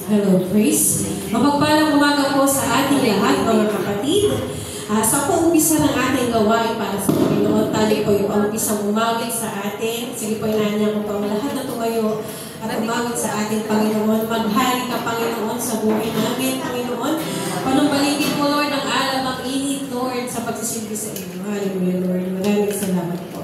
Hello, praise. Mapagpalang umaga po sa ating lahat, mga kapatid. Sa paumpisa ng ating gawain para sa Panginoon, tali po yung paumpisang umawit sa atin. Sige po, inanya ko po ang lahat na tumayo at umawit sa ating Panginoon. Maghari ka, Panginoon, sa buhay namin, Panginoon. Panumbaligin mo, Lord, ang alam, ang init, Lord, sa pagsisilbi sa inyo. Hallelujah, Lord. Maraming salamat po.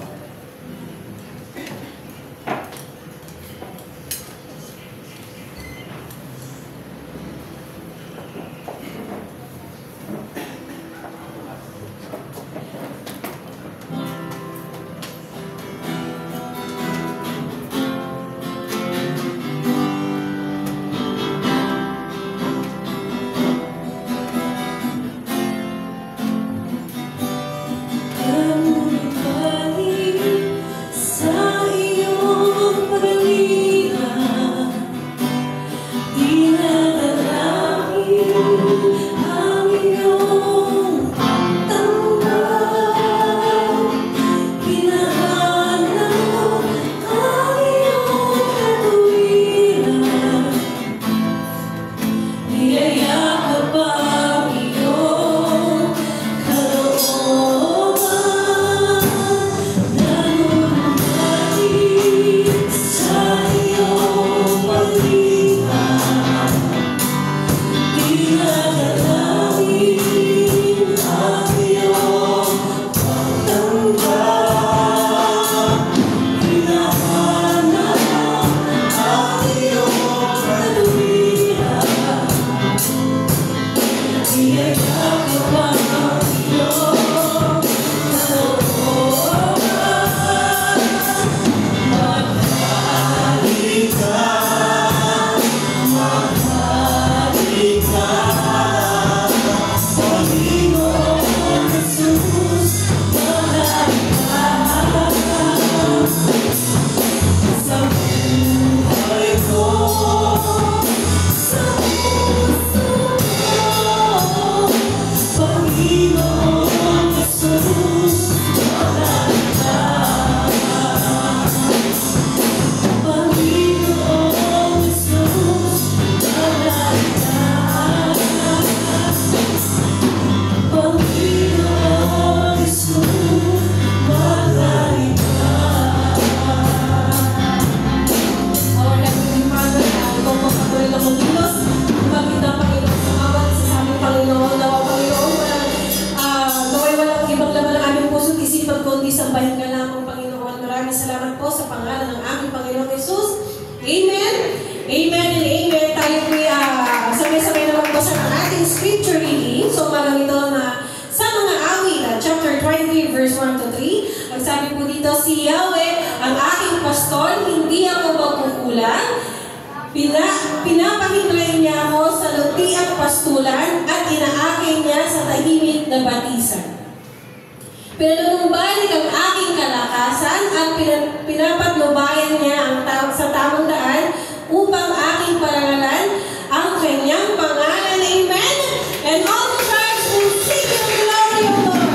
Pinapahintay niya ako sa luti at pastulan at inaakin niya sa tahimik na batisan. Pinanumbalik ang aking kalakasan at pinapatnubayan niya ang sa tamang daan upang aking parangalan ang kanyang pangalan. Amen? And all the tribes will sing the glory of the Lord.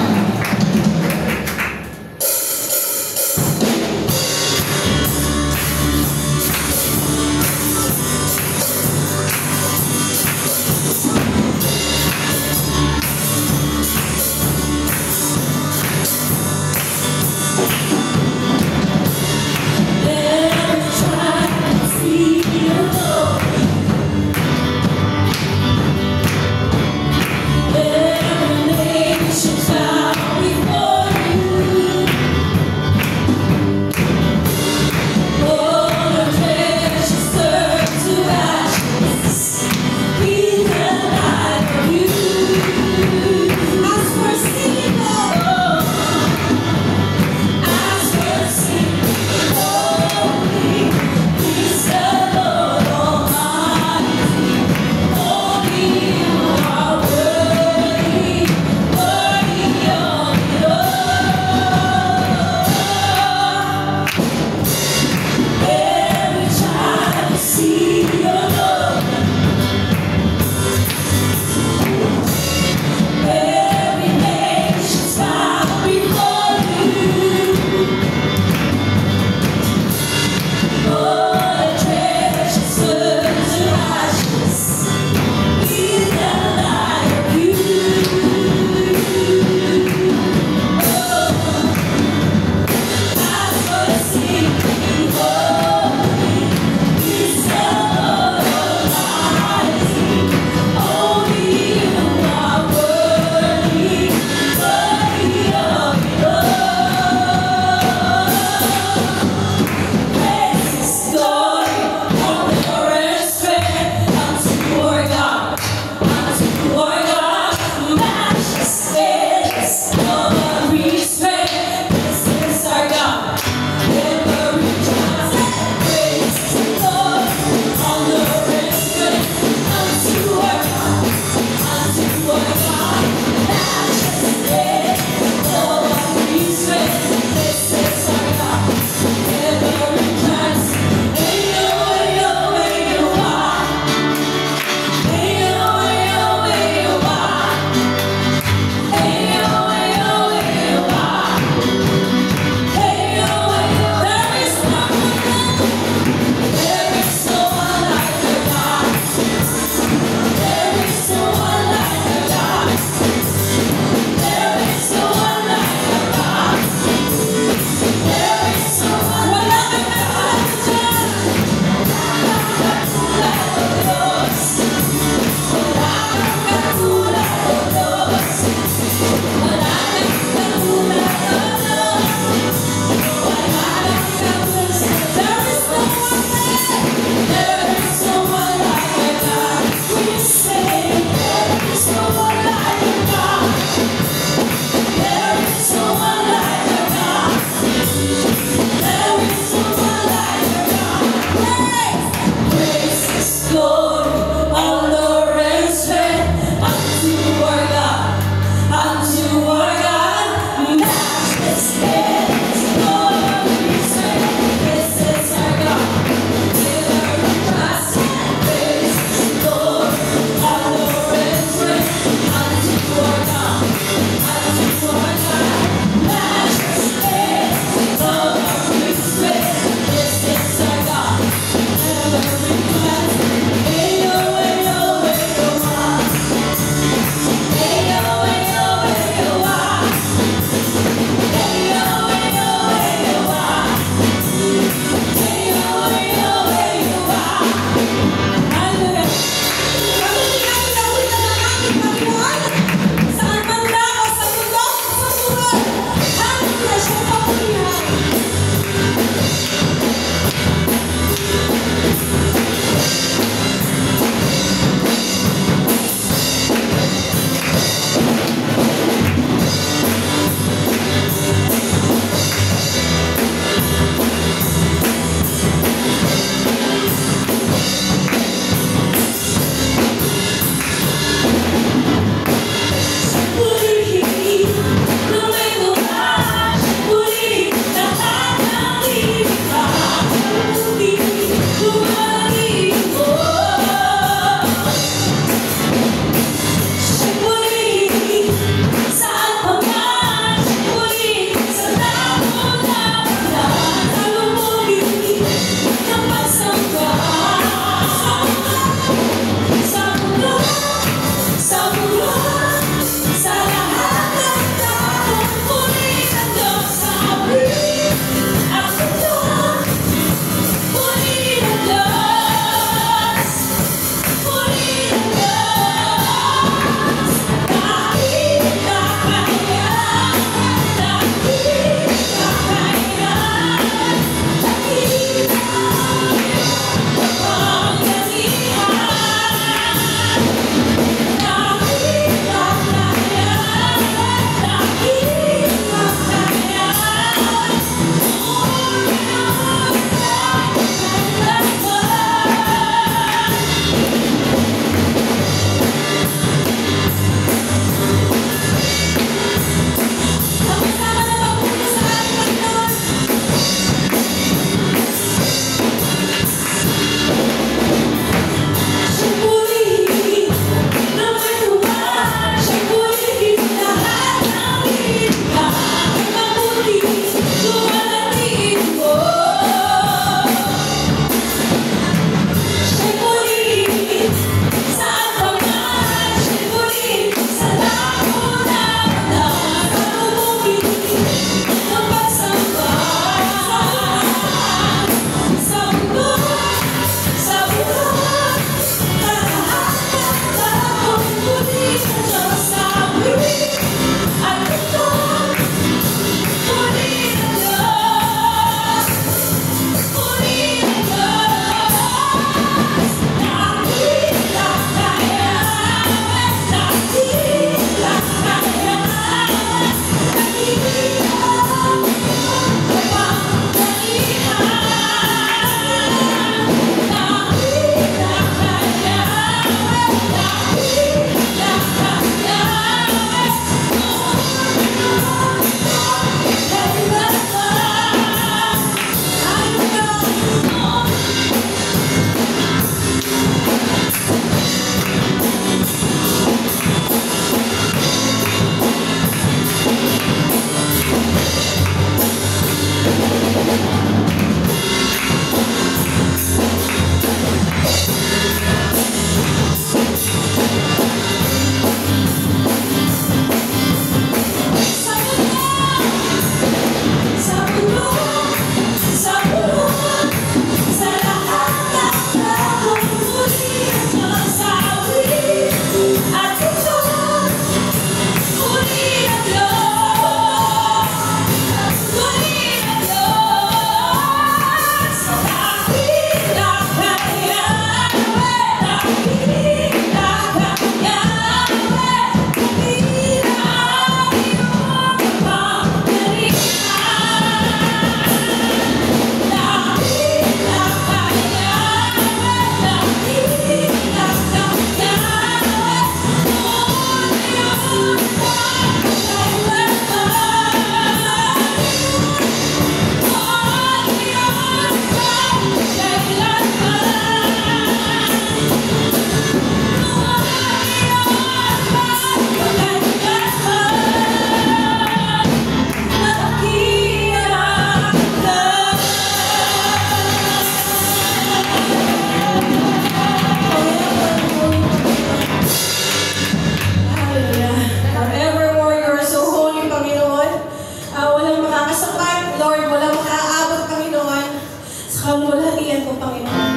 pagwalhatian ko, Panginoon.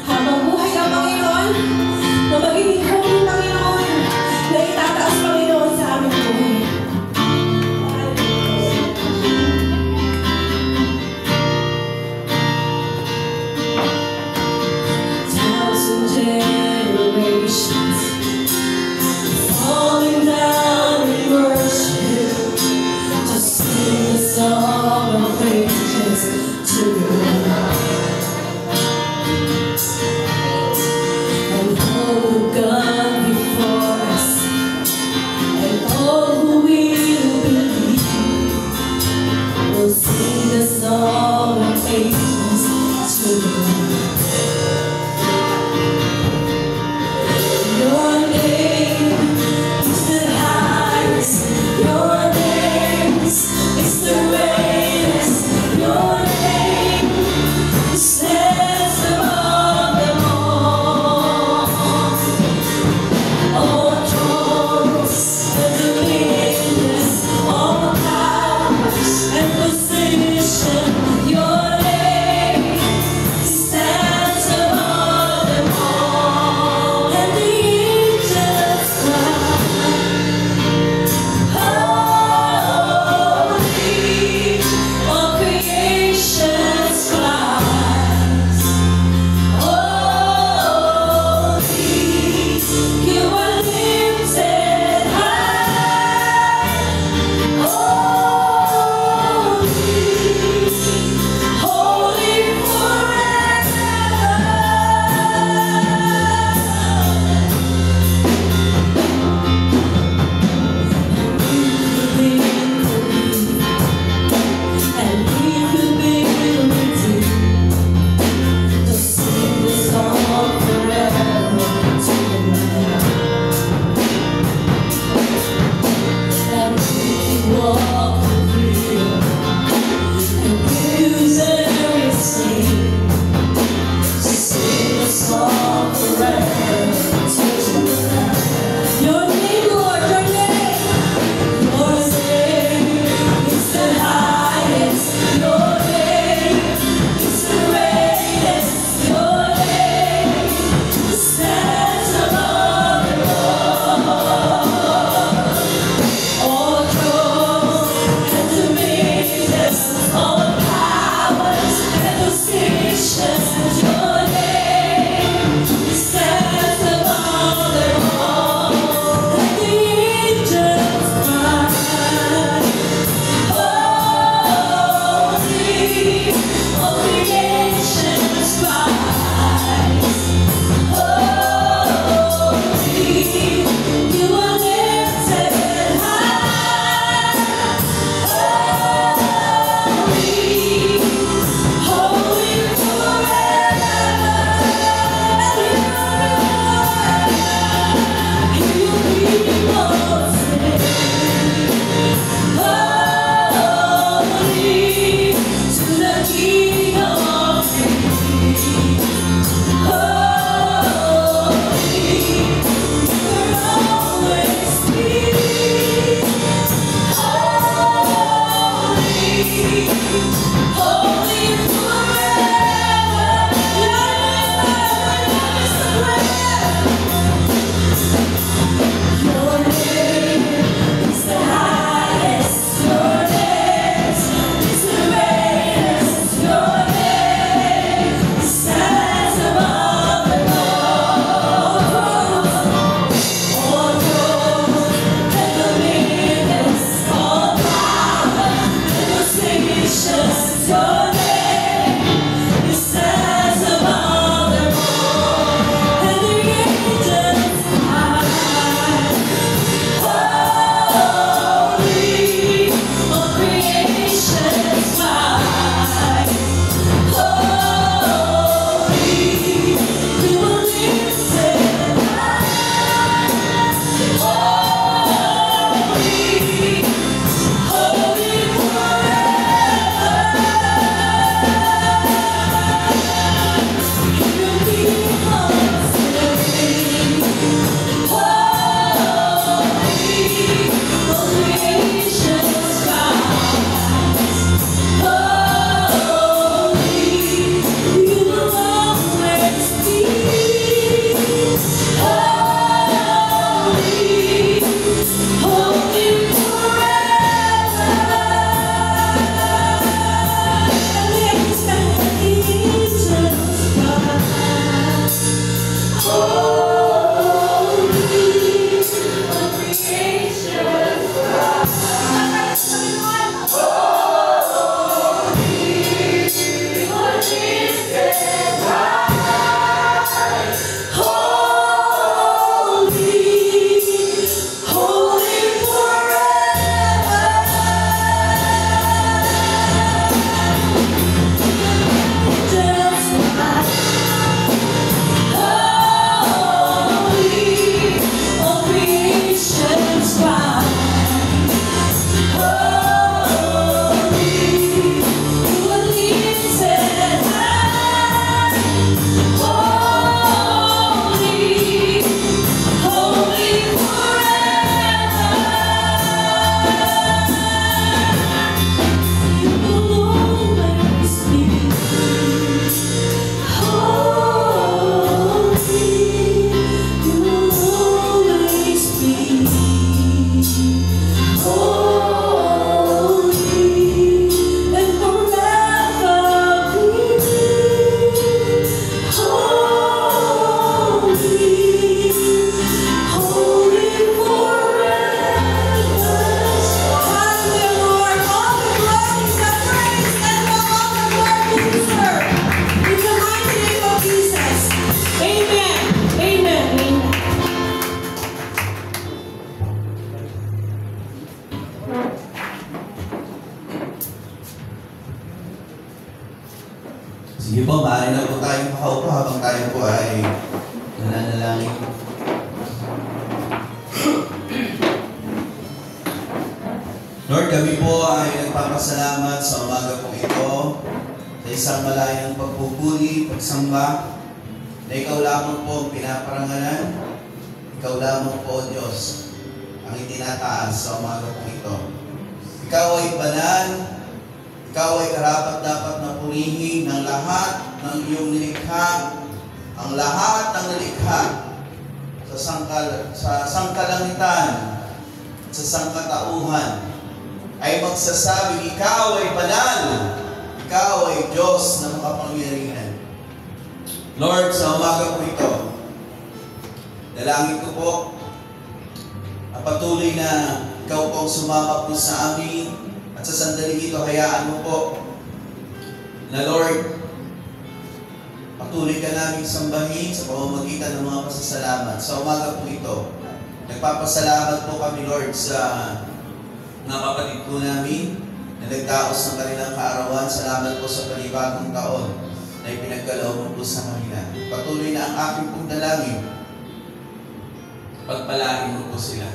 Habang buhay ka, Panginoon, na magiging holy, Panginoon, na itataas, Panginoon, sa aming buhay. Thousand generations falling down in worship to sing the song of praises to you. And all who gone before us, and all who will believe, will sing the song of praises to you. Your name is the highest. Your name is the greatest. Your name stands above them all. All thrones and dominions, all powers and position. Your name stands Sige po, maaari na po tayong makaupo habang tayo po ay nananalangin. Lord, kami po ay nagpapasalamat sa umaga po ito sa isang malayang pagpupuri, pagsamba, na ikaw lamang po ang pinaparangalan, ikaw lamang po, Diyos, ang itinataas sa umaga po ito. Ikaw ay banal, ikaw ay karapat-dapat na purihin ng lahat ng iyong nilikha, ang lahat ng nilikha sa sangkalangitan, sa sangkatauhan, ay magsasabing, ikaw ay banal, ikaw ay Diyos na makapangyarihan. Lord, sa umaga po ito, dalangin ko po, patuloy na ikaw po ang sumama po sa amin, at sa sandaling ito, hayaan mo po na Lord, patuloy ka naming sambahin sa pamamagitan ng mga pasasalamat. Sa umaga po ito, nagpapasalamat po kami, Lord, sa mga kapatid po namin na nagdaos ng kanilang kaarawan. Salamat po sa panibagong taon na ipinagkaloob po sa kanila. Patuloy na ang aking pong dalangin. Pagpalain mo po sila.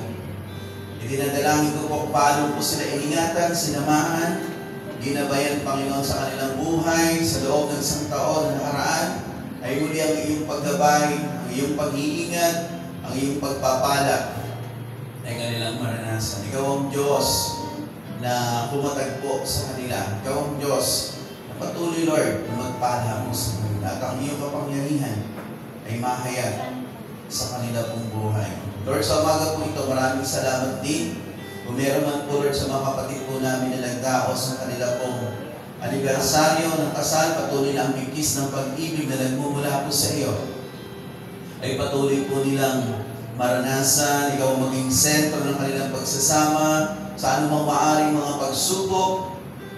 Idinadalangin ko po paano po sila ingatan, sinamahan, ginabayan, Panginoon, sa kanilang buhay, sa loob ng isang taon na nakaraan, ay muli ang iyong paggabay, ang iyong pag-iingat, ang iyong pagpapala ay kanilang maranasan. Ikaw ang Diyos na pumatagpo sa kanila. Ikaw ang Diyos na patuloy, Lord, na magpala mo sa kanila. At ang iyong kapangyarihan ay mahayag sa kanila pong buhay. Lord, sa umaga po ito, maraming salamat din. Kung meron man po, Lord, sa mga kapatid po namin na nagdaos ng kanila pong anibersaryo ng kasal, patuloy na ang bigkis ng pag-ibig na nagmumula po sa iyo, ay patuloy po nilang maranasan, ikaw maging sentro ng kanilang pagsasama sa anumang maaring mga pagsubok,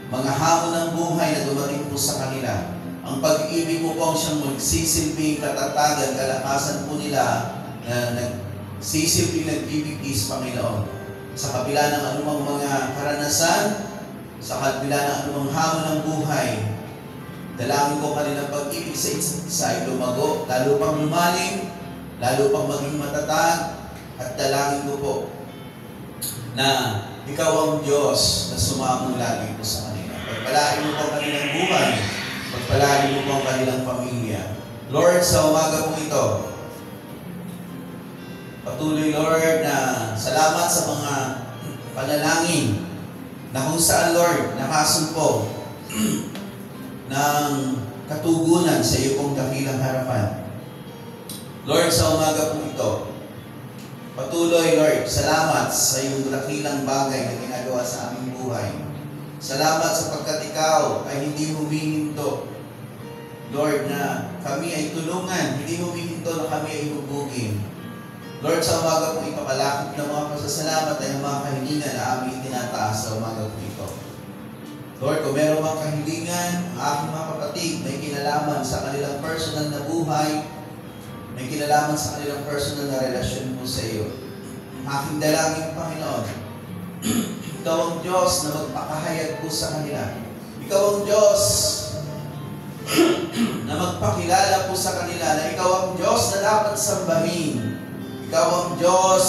mga hamon ng buhay na dumating po sa kanila. Ang pag-ibig mo po ang siyang magsisilbing katatagan, kalakasan po nila na nagsisilbing nagbibigkis, Panginoon. Sa kabila ng anumang mga karanasan, sa kabila ng anumang hamon ng buhay, dalangin ko kanilang pag-ibig sa isa't isa ay lumago, lalo pang lumalim, lalo pang maging matatag, at dalangin ko po na ikaw ang Diyos na sumamo lagi po sa kanila. Pagpalain mo po ang kanilang buhay, pagpalain mo po ang kanilang pamilya. Lord, sa umaga po ito, patuloy, Lord, na salamat sa mga panalangin na kung saan, Lord, nakasumpo ng katugunan sa iyo pong dakilang harapan. Lord, sa umaga po ito, patuloy, Lord, salamat sa iyong dakilang bagay na ginagawa sa aming buhay. Salamat sapagkat ikaw ay hindi humihinto, Lord, na kami ay tulungan, hindi humihinto na kami ay hubugin. Lord, sa umaga po ito, kalakip ng mga pasasalamat ay ang mga kahilingan na aming tinataas sa umaga po ito. Lord, kung meron mga kahilingan, ang aking mga kapatid may kinalaman sa kanilang personal na buhay, may kinalaman sa kanilang personal na relasyon po sa iyo. Aking dalangin, Panginoon, ikaw ang Diyos na magpakahayag po sa kanila. Ikaw ang Diyos na magpakilala po sa kanila na ikaw ang Diyos na dapat sambahin. Ikaw ang Diyos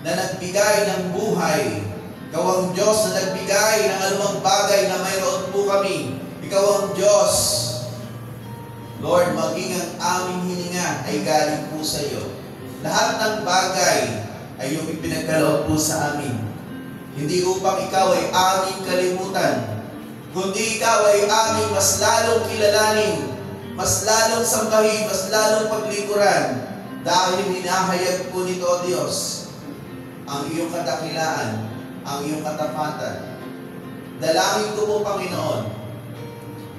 na nagbigay ng buhay. Ikaw ang Diyos na nagbigay ng anumang bagay na mayroon po kami. Ikaw ang Diyos, Lord, maging ang aming hininga ay galing po sa iyo. Lahat ng bagay ay yung ipinagkaloob po sa amin. Hindi upang ikaw ay aming kalimutan, kundi ikaw ay aming mas lalong kilalanin, mas lalong sambahin, mas lalong paglikuran, dahil hinahayag po nito, O Diyos, ang iyong kadakilaan, ang iyong katapatan. Dalangin ko po, Panginoon,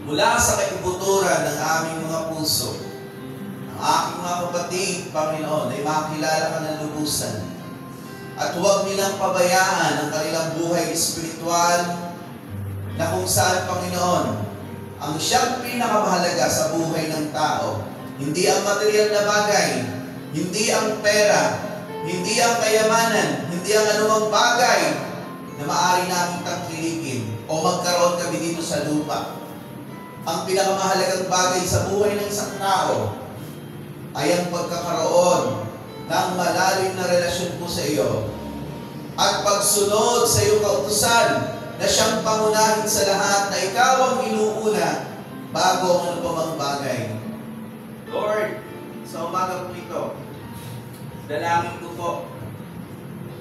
mula sa kaibuturan ng aming mga puso, ang aking mga kapatid, Panginoon, ay makilala ka ng lubusan. At huwag nilang pabayaan ang kanilang buhay espiritual na kung saan, Panginoon, ang siyang pinakamahalaga sa buhay ng tao, hindi ang material na bagay, hindi ang pera, hindi ang kayamanan, hindi ang anumang bagay na maaari namin tangkilikin o magkaroon kami dito sa lupa. ang pinakamahalagang bagay sa buhay ng isang tao ay ang pagkakaroon ng malalim na relasyon po sa iyo at pagsunod sa iyong kautusan na siyang pangunahin sa lahat, na ikaw ang inuuna bago ang ano pa mang bagay. Lord, sa umaga po ito, dalangin ko po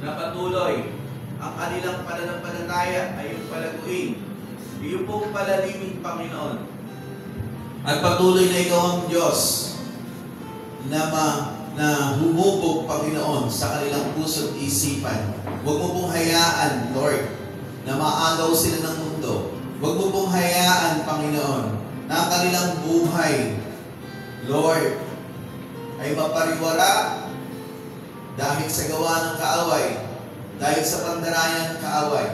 na patuloy ang kanilang pananampalataya ay yung palaguin, yung pong palalimin, Panginoon. At patuloy na ikaw ang Diyos na humubog, Panginoon, sa kanilang puso't isipan. Huwag mo pong hayaan, Lord, na maagaw sila ng mundo. Huwag mo pong hayaan, Panginoon, na ang kanilang buhay, Lord, ay mapariwara dahil sa gawa ng kaaway, dahil sa pandarayan ng kaaway.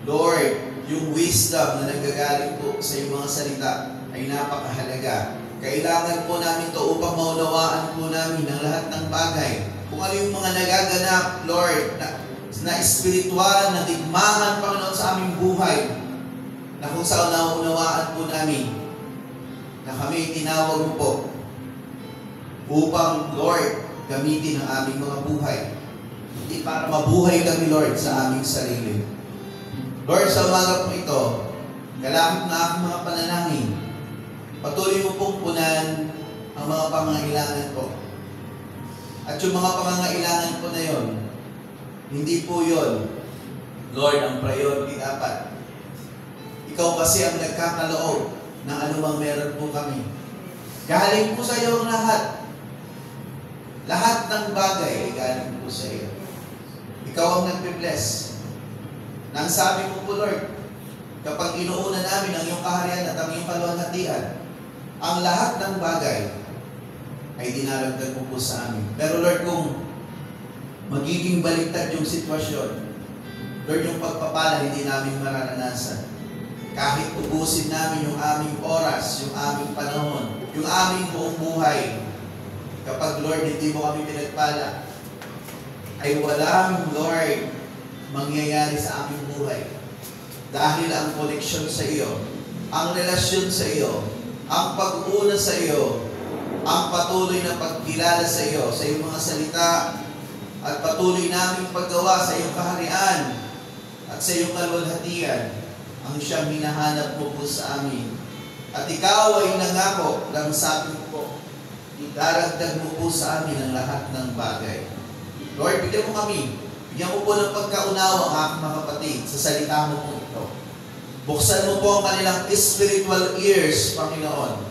Lord, yung wisdom na nanggagaling po sa iyong mga salita ay napakahalaga. Kailangan po namin ito upang maunawaan po namin ang lahat ng bagay. Kung ano yung mga nagaganap, Lord, na espiritual, na digmaan, Panginoon, sa aming buhay, na kung saan naunawaan po namin na kami tinawag mo po upang, Lord, gamitin ang aming mga buhay. Hindi para mabuhay kami, Lord, sa aming sarili. Lord, sa umaga po ito, kalapit na aking mga panalangin, patuloy mo pong punan ang mga pangangailangan po. At yung mga pangangailangan po na yon, hindi po yon, Lord, ang priority dapat. Ikaw kasi ang nagkakaloob ng anumang meron po kami. Galing po sa iyo ang lahat. Lahat ng bagay ay galing po sa iyo. Ikaw ang nagbe-bless. Nang sabi mo po, Lord, kapag inuuna namin ang iyong kaharian at ang iyong kaluwalhatian, ang lahat ng bagay ay dinaragdag mo po sa amin. Pero Lord, kung magiging baliktad yung sitwasyon, Lord, yung pagpapala hindi namin mararanasan. Kahit ubusin namin yung aming oras, yung aming panahon, yung aming buong buhay, kapag Lord, hindi mo kami pinagpala, ay walang, Lord, mangyayari sa aming buhay. Dahil ang koneksyon sa iyo, ang relasyon sa iyo, ang pag-una sa iyo, ang patuloy na pagkilala sa iyo, sa iyong mga salita, at patuloy naming paggawa sa iyong kaharian at sa iyong kaluwalhatian, ang siyang hinahanap mo po sa amin. At ikaw ay nangako ng sabi mo po, idaragdag mo po sa amin ang lahat ng bagay. Lord, bigyan mo kami. Bigyan mo po ng pagkaunawa ang aking mga kapatid sa salita mo po ito. Buksan mo po ang kanilang spiritual ears, Panginoon,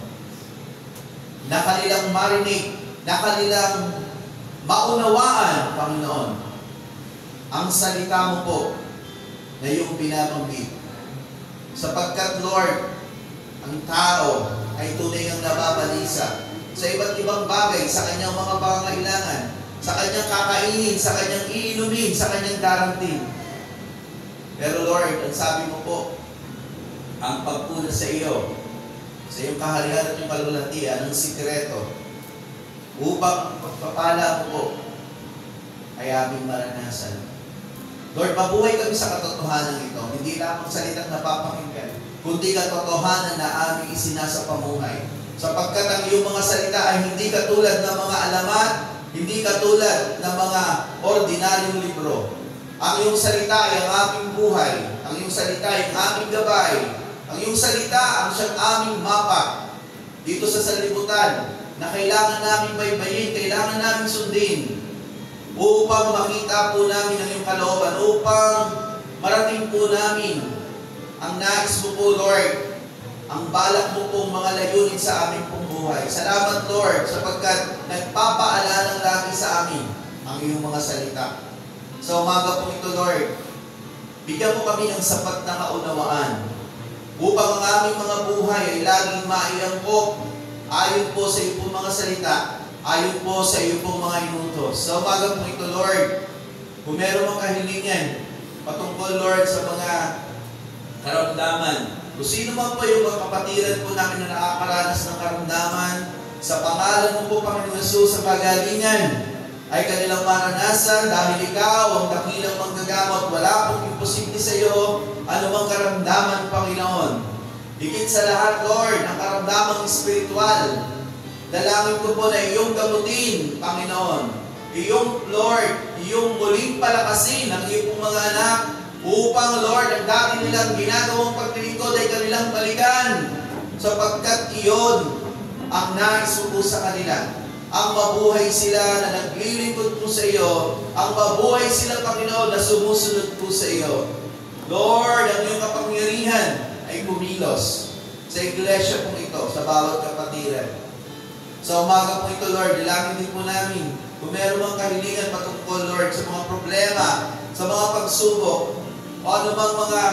na kanilang marinig, na kanilang maunawaan, Panginoon, ang salita mo po na iyong binabanggit. Sapagkat, Lord, ang tao ay tunay ang nababalisa sa iba't ibang bagay, sa kanyang mga pangangailangan, sa kanyang kakainin, sa kanyang iinumin, sa kanyang darantin. Pero Lord, ang sabi mo po, ang pagpuna sa iyo, sa iyong kaharian at iyong kalulatian, ang sikreto, upang pagpapala mo po ay aming maranasan. Lord, mabuhay kami sa katotohanan ito, hindi lamang salitang napapakinggan, kundi katotohanan na aming isinasa pamuhay. Sapagkat ang iyong mga salita ay hindi katulad ng mga alamat, hindi katulad ng mga ordinaryong libro. Ang iyong salita ay ang aming buhay. Ang iyong salita ay ang aming gabay. Ang iyong salita ang siyang aming mapa dito sa sanlibutan na kailangan namin baybayin, kailangan namin sundin upang makita po namin ang iyong kalooban, upang marating po namin ang nais mo po, Lord, ang balak mo pong mga layunin sa aming pong buhay. Salamat, Lord, sapagkat nagpapaalala lagi sa amin ang iyong mga salita. Sa umaga po ito, Lord, bigyan mo kami ng sapat na kaunawaan upang ang aming mga buhay ay laging maiangkop ayon po sa iyong pong mga salita, ayon po sa iyong pong mga inutos. Sa umaga po ito, Lord, kung meron mong kahilingan patungkol, Lord, sa mga karamdaman, kung sino man po yung mga kapatiran po namin na nakakaranas ng karamdaman, sa pangalan mo po, Panginoon Jesus, sa pagalingan ay kanilang maranasan dahil ikaw ang dakilang manggagamot. Wala pong imposible sa iyo anumang karamdaman, Panginoon. Higit sa lahat, Lord, ang karamdamang espiritual. Dalangin ko po na iyong gamutin, Panginoon. Iyong, Lord, iyong muling palakasin ang iyong mga anak upang, Lord, ang dati nilang ginagawang paglilingkod ay kanilang balikan sapagkat iyon ang nais mo po sa kanila. Ang mabuhay sila na naglilingkod po sa iyo, ang mabuhay sila, Panginoon, na sumusunod po sa iyo. Lord, ang iyong kapangyarihan ay kumilos sa iglesia pong ito, sa bawat kapatiran. Sa umaga po ito, Lord, dalangin din po namin kung meron mga kahilingan patungkol, Lord, sa mga problema, sa mga pagsubok, o anumang mga,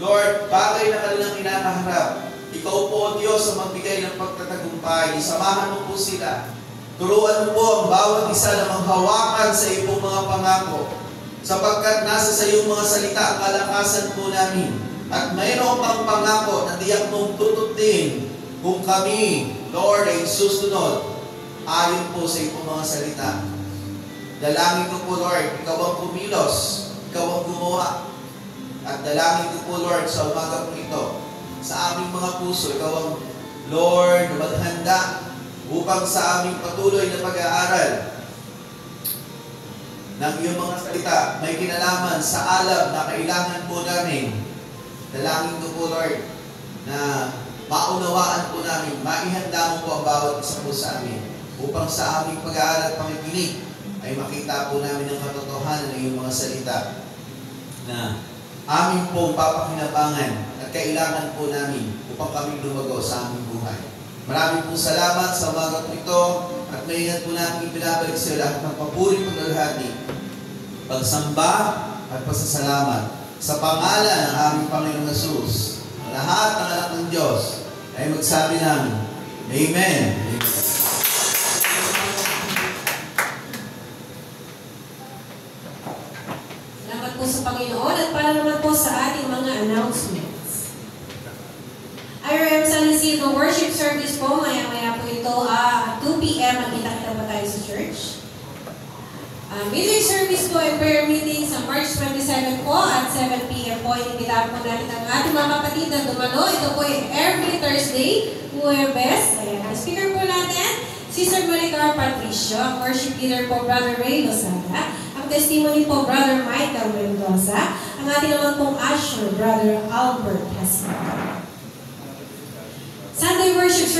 Lord, bagay na kanilang kinakaharap. Ikaw po, Diyos, ang magbigay ng pagtatagumpay. Isamahan mo po sila. Turuan mo po ang bawat isa na manghawakan sa iyong mga pangako, sapagkat nasa sa iyong mga salita ang kalakasan po namin. At mayroon pang pangako na tiyak mong tututin kung kami, Lord, ay susunod ayon po sa iyong mga salita. Dalangin ko po, Lord, ikaw ang kumilos, ikaw ang gumawa. At dalangin ko po, Lord, sa umaga po ito, sa aming mga puso, ikaw ang, Lord, maghanda upang sa aming patuloy na pag-aaral ng iyong mga salita may kinalaman sa alam na kailangan po namin. Dalangin ko po, Lord, na maunawaan po namin, maihanda mo po ang bawat isa po sa amin upang sa aming pag-aaral at pakikinig ay makita po namin ang katotohanan ng iyong mga salita na amin pong papakinabangan at kailangan po namin upang kami lumago sa aming buhay. Maraming pong salamat sa umaga po ito at maingat po namin ibinabalik sa iyo lahat ng papuri po nalhati, pagsamba at pasasalamat sa pangalan ng aming Panginoong Jesus. Lahat ng anak ng Diyos ay magsabi namin, Amen. Salamat po sa Panginoon at para naman po sa ating mga announcements. IRM San Isidro Worship Service po, maya-maya po ito, 2 p.m. Magkita-kita pa tayo sa church. Midweek service po and prayer meeting sa March 27 po at 7 p.m. po. Inimbitahan po natin ang ating mga kapatid na dumalo. Ito po ay every Thursday, Huwebes. Ayan, ang speaker po natin, Sister Maricar Patricio. Ang worship leader po, Brother Ray Lozada. Ang testimony po, Brother Michael Mendoza. Ang ating naman pong usher, Brother Albert Jacinto. Sunday worship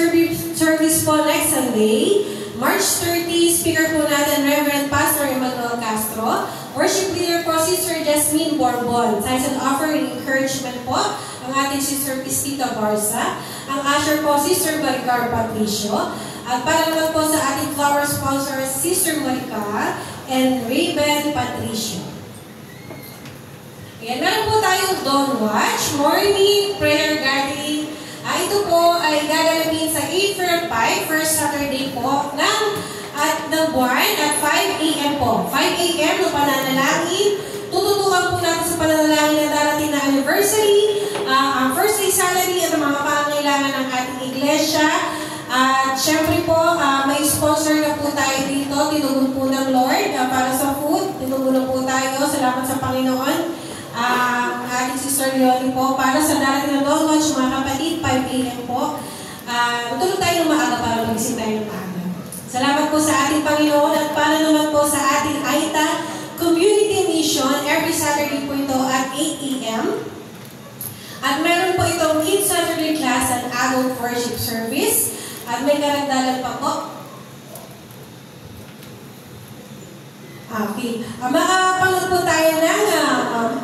service po next Sunday, March 30, speaker po natin, Reverend Pastor Emmanuel Castro. Worship leader po, Sister Jasmine Borbon. Tithes and offering encouragement po, ang ating Sister Pistita Barza. Ang usher po, Sister Maricar Patricio. At para naman po sa ating flower sponsors, Sister Maricar and Raven Patricio. Ayan, meron po tayong Dawn Watch, Morning Prayer Gathering. Ito po ay gaganapin sa April 5, first Saturday po, ng buwan at 5 a.m. po. 5 a.m. ng pananalangin. Tututukan po natin sa pananalangin na darating na anniversary, ang first day salary at ang mga pangangailangan ng ating iglesia. At syempre po, may sponsor na po tayo dito. Tinugon po ng Lord para sa food. Tinugon po tayo. Salamat sa Panginoon. Ang ating Sister Leonie po, para sa darating na Dawn Watch, mga kapatid, 5 a.m. po. Matulog tayo ng maaga para magising tayo ng maaga. Salamat po sa ating Panginoon at para naman po sa ating AITA Community Mission, every Saturday po ito at 8 a.m. At meron po itong Kids Saturday Class at Adult Worship Service. At may karagdagan pa po. Okay. Makapanood po tayo ng,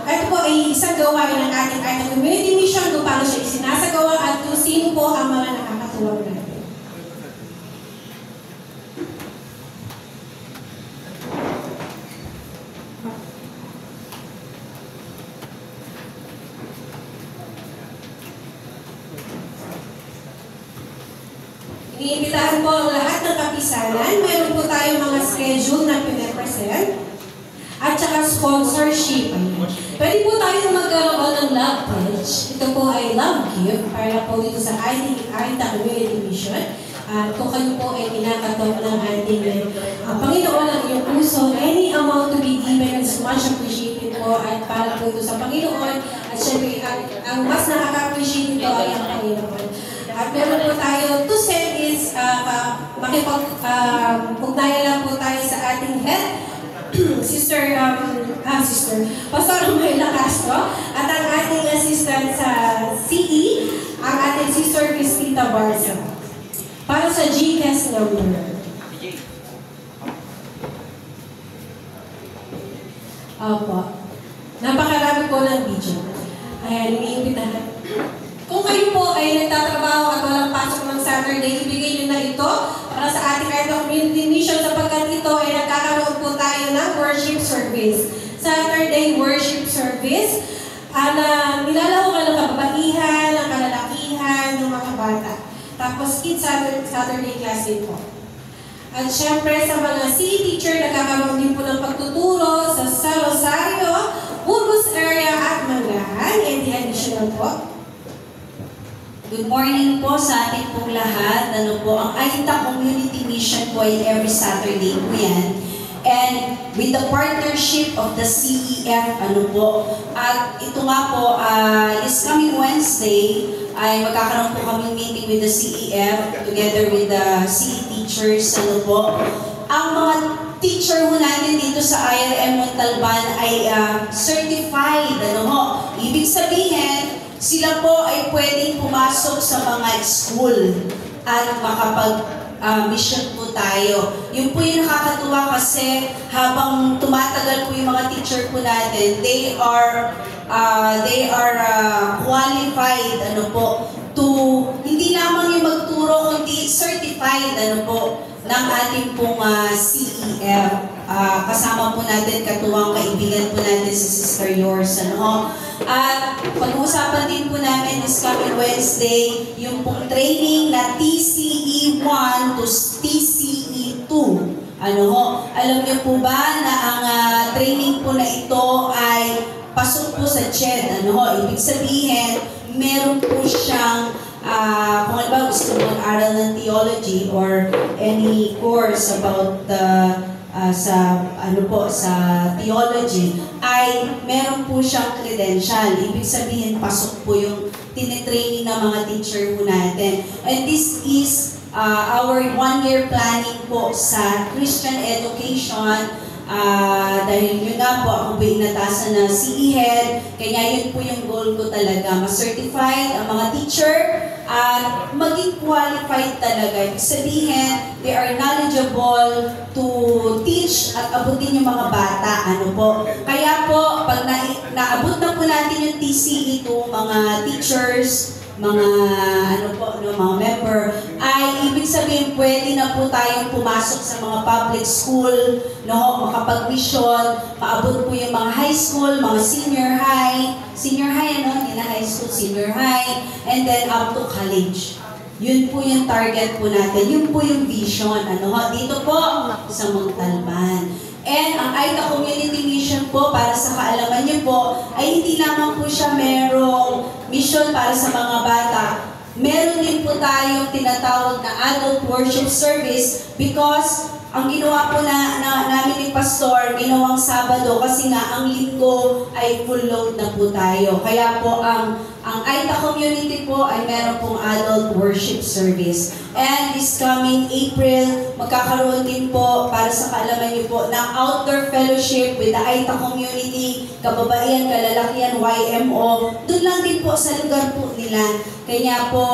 ito po ay isang gawain ng ating AITA Community Mission kung paano siya isinasagawa at kung sino po ang mga nakakatuwang natin. Iniimbitahan po ang lahat ng kapisanan. Meron po tayong mga schedule na pinapresent at saka sponsorship. Pwede po tayong magkaroon ng love pledge. Ito po ay love gift para po dito sa AITA Community Mission. At kung kayo po ay kinakatok ng ating Panginoon ang iyong puso, any amount to be given is much appreciated po at para po ito sa Panginoon at At syempre, ang mas nakaka-appreciate nito ay ang Panginoon. At meron po tayo, to send is, makipag-ugnayan lang po tayo sa ating head, Sister, Pastor Mayla Castro, at ang ating assistant sa CE, ang ating Sister Cristita Barza. Para sa GCAS number. Opo. Napakarami po ng video. Ayan, iniimbitahan. Kung kayo po ay nagtatrabaho at walang pasok ng Saturday, ibigay nyo na ito para sa ating Aita Community Mission sapagkat ito ay nagkakaroon po tayo ng worship service. Saturday worship service na nilalawakan ng kababaihan, ng kalalakihan, ng mga bata. Tapos kids Saturday class din po. At syempre sa mga CE teacher, nagkakaroon din po ng pagtuturo sa Rosario, Burgos area at Manggahan. And the additional po. Good morning po sa ating pong lahat. Ano po, ang Aita Community Mission po ay every Saturday po yan. And with the partnership of the CEF, ano po, at ito nga po, this coming Wednesday, ay magkakaroon po kami meeting with the CEF together with the CE teachers, ano po. Ang mga teacher mo natin dito sa IRM Montalban ay certified, ano ho. Ibig sabihin, sila po ay pwedeng pumasok sa mga school at makapag-mission po tayo. Yun po yung nakakatuwa kasi habang tumatagal po yung mga teacher po natin, they are qualified, ano po, to hindi lamang yung magturo, kundi certified, ano po, ng ating pong CEF. Kasama po natin, katuwang kaibigan po natin si Sister Yours, ano. At pag-uusapan din po namin this coming Wednesday, yung pong training na TCE 1 to TCE 2. Ano ho, alam niyo po ba na ang training po na ito ay pasok po sa CHED, ano ho, ibig sabihin, meron po siyang, kung ano ba gusto mo mag-aral ng theology or any course about sa theology, ay meron po siyang credential. Ibig sabihin, pasok po yung tinitraining ng mga teacher po natin. And this is our one-year planning po sa Christian education. Dahil yun nga po, ako ba inatasan na CE head, kaya yun po yung goal ko talaga, ma-certified ang mga teacher at maging qualified talaga. Ibig sabihin, they are knowledgeable to teach at abutin yung mga bata. Ano po? Kaya po, pag naabot na po natin yung TCE to mga teachers, mga mga member, ay ibig sabihin pwede na po tayong pumasok sa mga public school, no, makapag-mission, maabot po yung mga high school, mga senior high, hindi na high school, senior high, and then up to college. Yun po yung target po natin, yun po yung vision, dito po sa Montalban. And ang Aita Community Mission po, para sa kaalaman niyo po, ay hindi lamang po siya merong mission para sa mga bata. Meron din po tayong tinatawag na adult worship service because ang ginawa po namin ni Pastor, ginawang Sabado kasi nga ang linggo ay full load na po tayo. Kaya po ang Aita Community po ay meron pong adult worship service. And this coming April, magkakaroon din po, para sa kaalaman niyo po, ng outdoor fellowship with the Aita Community, Kababaihan, Kalalakihan, YMO. Doon lang din po sa lugar po nila. Kaya po,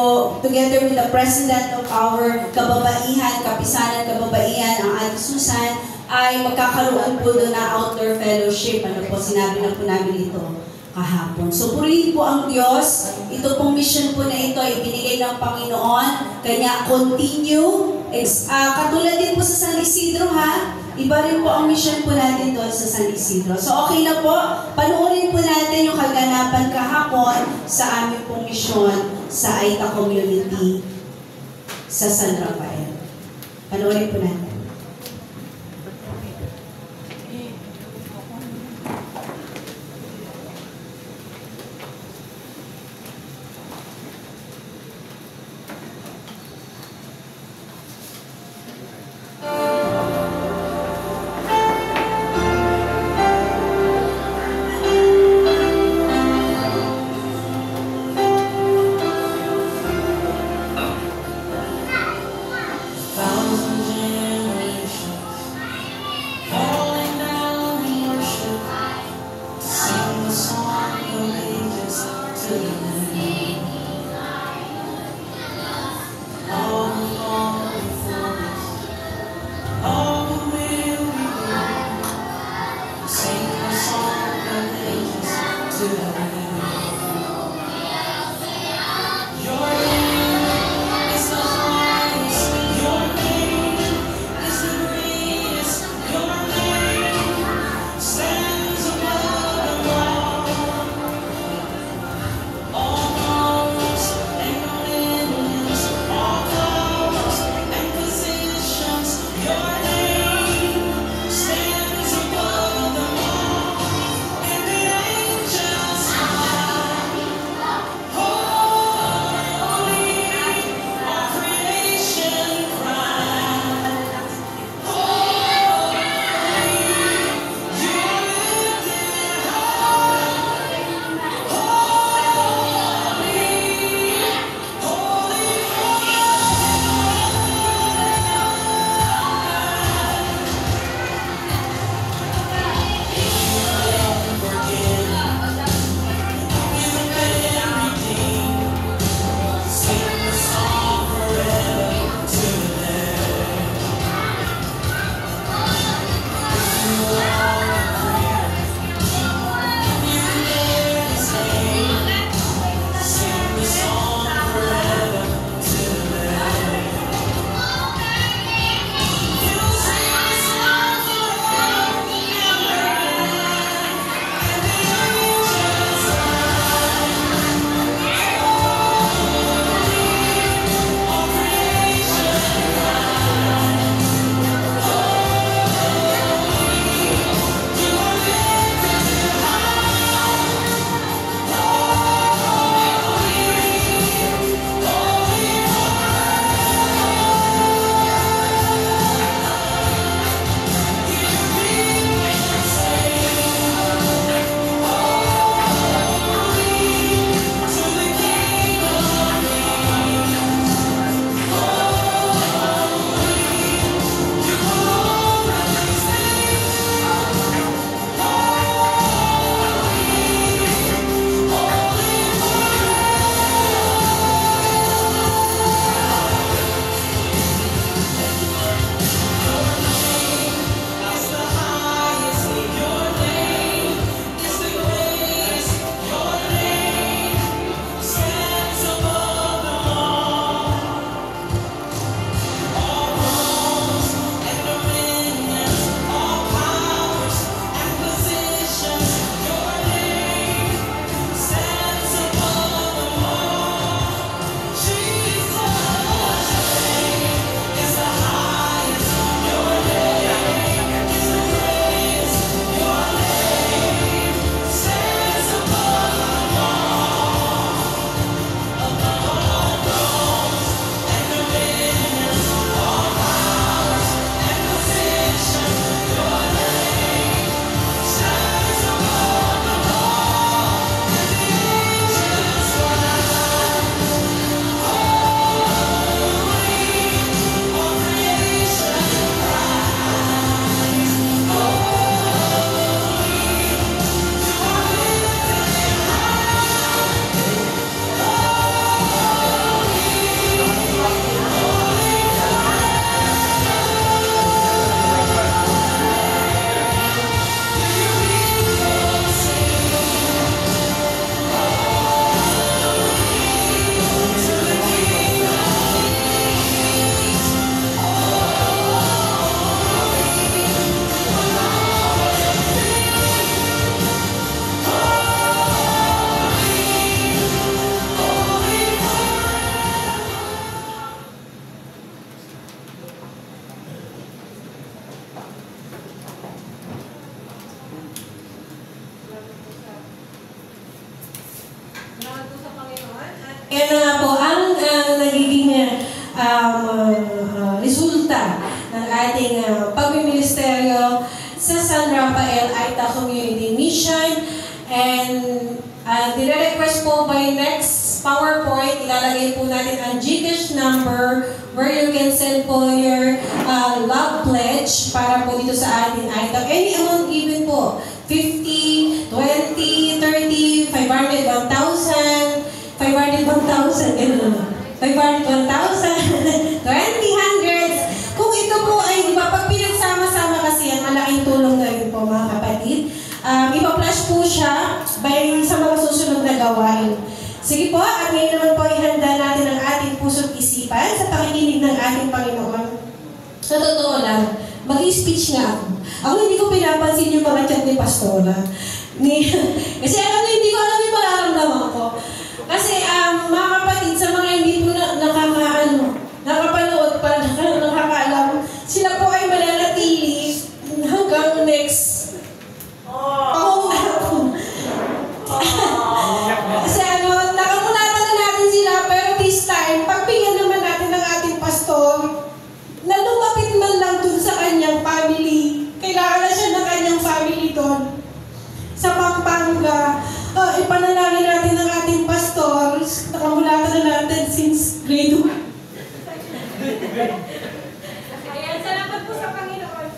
together with the President of our Kababaihan, Kapisanan Kababaihan, ang Ate Susan, ay magkakaroon po doon na outdoor fellowship. Ano po, sinabi na po namin ito kahapon. So, purihin po ang Diyos. Ito pong mission po na ito ay binigay ng Panginoon. Kanya continue. Katulad din po sa San Isidro, ha? Iba rin po ang mission po natin doon sa San Isidro. So, okay na po. Panoorin po natin yung kaganapan kahapon sa aming pong mission sa Aita Community sa San Rafael. Panoorin po natin. resulta ng ating pagmiministeryo sa San Rafael Aita Community Mission. And dire-request po by next PowerPoint, ilalagay po natin ang GCash number where you can send po your love pledge para po dito sa ating Aita. Any amount given po, 50, 20, 30, 500, 1,000, 500, 1,000, gano'n. 500, 1,000, 20, hundreds. Kung ito po ay, di ba, pag pinagsama-sama kasi yan, malaking tulong na rin po mga kapatid. Ipa-flash po siya sa mga susunod na gawain. Sige po, at ngayon naman po ihanda natin ang ating puso't isipan sa pakikinig ng ating Panginoon. Sa totoo lang, mag-i-speech nga ako. Ako hindi ko pinapansin yung mga chat ni Pastora. Kasi hindi ko alam yung mararamdaman ko. Kasi mga kapatid, sa mga hindi po nakapanood pa, nakakaalam, sila po ay mananatili hanggang next kasi nakamulatan na natin sila, pero this time, pagbigyan naman natin ng ating pastor na lumapit man lang dun sa kanyang family. Kailangan na siya ng kanyang family doon sa Pampanga. Ipanalangin natin ang ating pastor. Nakamulatan na natin since grade 1. Ayan, salamat po sa Panginoon.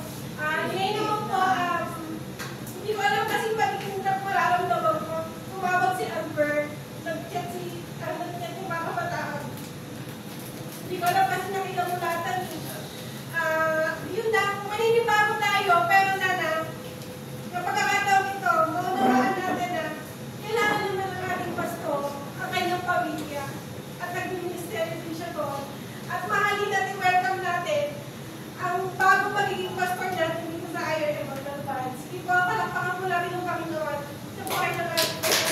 Ngayon naman po, hindi ko alam kasi pagiging mararamdaman ko. Tumawag si Albert, nag-chat yung mga kabataan. Hindi ko alam kasi nakikamulatan. Yun lang, maninibago tayo, pero kapag pagkakataon ito, maunawaan natin na kailangan naman ng ating pastor, ang kanyang pamilya, at nag-ministeryo din siya doon. At mahalin natin, welcome natin ang bago magiging pastor natin dito sa IRM Montalban. Sige po, palakpakan po natin ng Panginoon sa buhay ng ating pastor.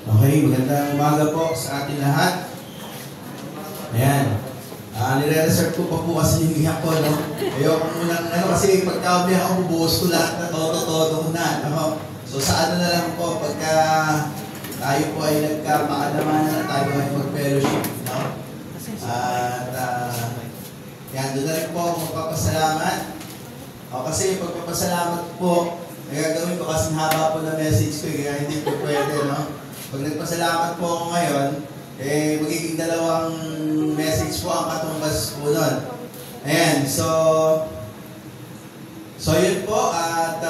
Okay, magandang umaga po sa ating lahat. Ayan. Nire-reserve ko pa po kasi yung iyak ko, no? Ayoko munang, kasi pagka umiyak ako, bubuhos ko lahat na todo na, no? So sa na lang po, pagka tayo po ay nagkamaalaman na tayo ay mag-fellowship, no? At, yan, doon na rin po ako magpapasalamat. Kasi yung pagpapasalamat po, nagagawin ko kasi haba po na message ko, kaya hindi po pwede, no? Pag nagpasalamat po ako ngayon, magiging dalawang message po ang katumbas po nun. Ayan, so yun po, at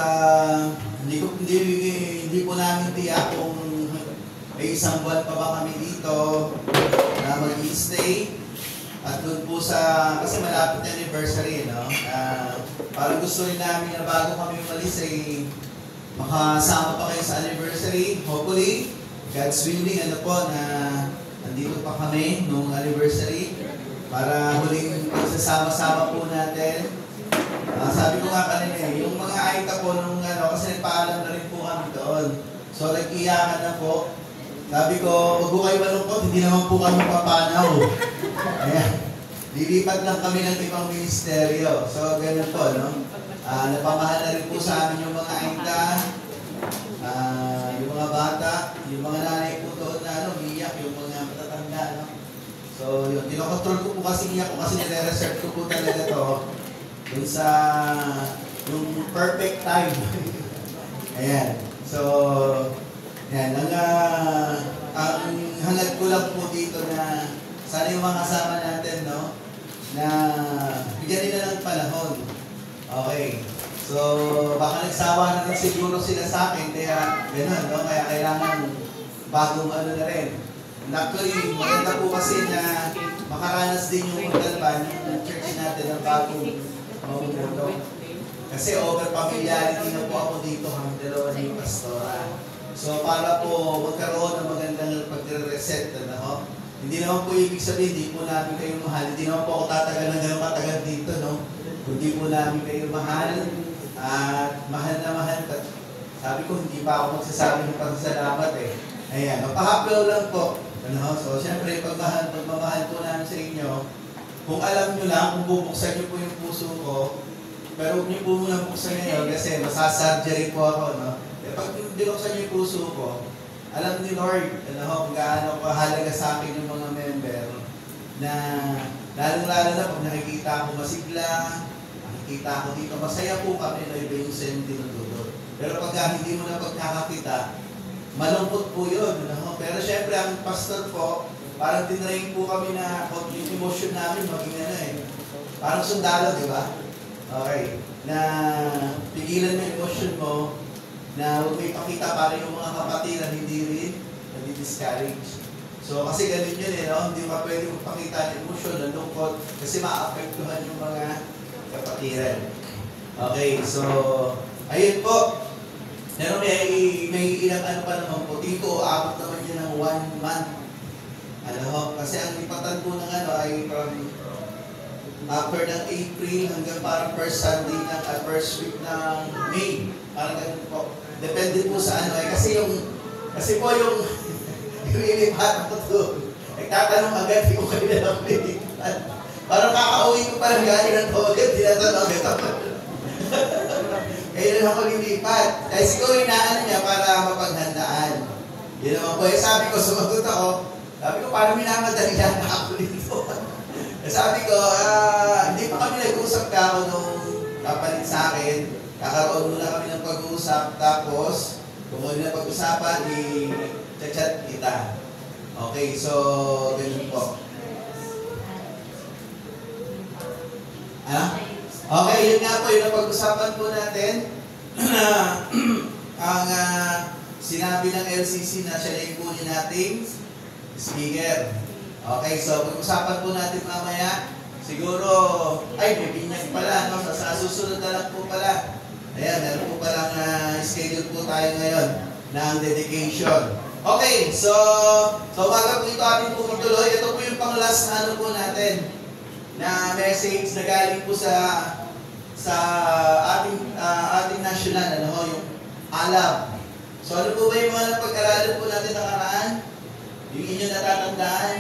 hindi po namin tiyak kung may isang buwan pa ba kami dito na mag-i-stay. At doon po kasi malapit na anniversary, no? Parang gusto rin namin na bago kami umalis makasama pa kayo sa anniversary. Hopefully, God's willing, na nandito pa kami nung anniversary para huling pagsasama-sama po natin. Sabi ko nga kanina, yung mga Aita po nung kasi nagpaalam na rin po kami doon. So, nag-iyakan na po. Sabi ko, wag po kayo malungkot, hindi naman po kami papanaw. Ayan. Lilipat lang kami ng ibang ministeryo. So, ganun po, no? Napamahal na rin po sa amin yung mga Aita. Yung mga bata, yung mga nanay po doon na umiiyak, yung mga matatanda, no? So, yun, kinokontrol ko po kasi iyak ko kasi nire-reserve ko po talaga to dun sa yung perfect time. Ayan. So, yan, ang hangad ko lang po dito na sana yung mga kasama natin, no? Na bigyan nila ng panahon. Okay. So, baka nagsawa na rin siguro sila sa akin, kaya gano'n, no? Kaya kailangan bagong na rin. And actually, maganda po kasi na makaranas din yung Montalban, yung church natin ng bagong mamumunto. Kasi over familiarity na po ako dito, ang dalawa ni Pastora. So para po magkaroon ng magandang pagre-reset, ano? Hindi naman po ibig sabihin, hindi po namin kayo mahal. Hindi naman po ako tatagal ng gano'ng katagal dito, no? Hindi po namin kayo mahal. At mahal na mahal. Sabi ko, hindi pa ako magsasabi ng pasasalamat eh. Ayan, mapahaplaw lang po. Ano? So, siyempre, pagmamahal po namin sa inyo, kung alam nyo lang, kung bubuksan nyo po yung puso ko, pero huwag nyo po muna buksan ngayon kasi masasurgery po ako, no? E pag binuksan nyo yung puso ko, alam ni Lord, ano, kung gaano kahalaga sa akin yung mga member na lalong-lalo na pag nakikita ko masigla, nakikita ko dito, masaya po kami na iba yung sentiment. Pero pag hindi mo na pagkakakita, malungkot po yun. Ano? Pero syempre, ang pastor po, parang tinrain po kami na yung emotion namin maging ano eh. Parang sundalo, di ba? Okay. Na pigilan mo yung emotion mo, na huwag may pakita para yung mga kapatiran hindi rin nadi-discourage. So kasi ganun yun eh, no? Hindi pa pwede magpakita ng emotion, ng lungkot, kasi maapektuhan yung mga kapatiran. Okay, so ayun po. Pero may ilang ano pa naman po. Dito, abot naman yun ng 1 month. Ano ho? Kasi ang lipatan po ng ano ay from after ng April hanggang parang first Sunday ng first week ng May. Parang ganun po. Depende po sa ano eh. Kasi po yung ililipat ko doon. Nagtatanong agad yung kanila ng lilipat. Parang kakauwi ko parang galing ng toget. Tinatanong agad ako. Kaya lang ako lilipat. Kaya siguro inaan niya para mapaghandaan. Yun naman po. Eh, sabi ko, sumagot ako. Sabi ko, parang minamadali lang ako dito. Sabi ko, hindi pa kami nag-usap ka ako nung kapalit sa akin. Kakaroon muna kami ng pag-uusap. Tapos, kung muli na pag-usapan, i-chat kita. Okay, so, ganun po. Okay, yun nga po, yun ang pag-usapan po natin. Ang sinabi ng LCC na siya na ikunin nating speaker. Okay, so pag-usapan po natin mamaya. Siguro, ay, may binyag pala, no? Sa susunod na lang po pala. Ayan, meron po palang schedule po tayo ngayon ng dedication. Okay, so bago po ito ating pumutuloy, ito po yung pang-last na ano po natin na message na galing po sa ating national, ano ho, yung alam. So ano po ba yung mga napag-aralan po natin nakaraan? Yung inyo natatandaan?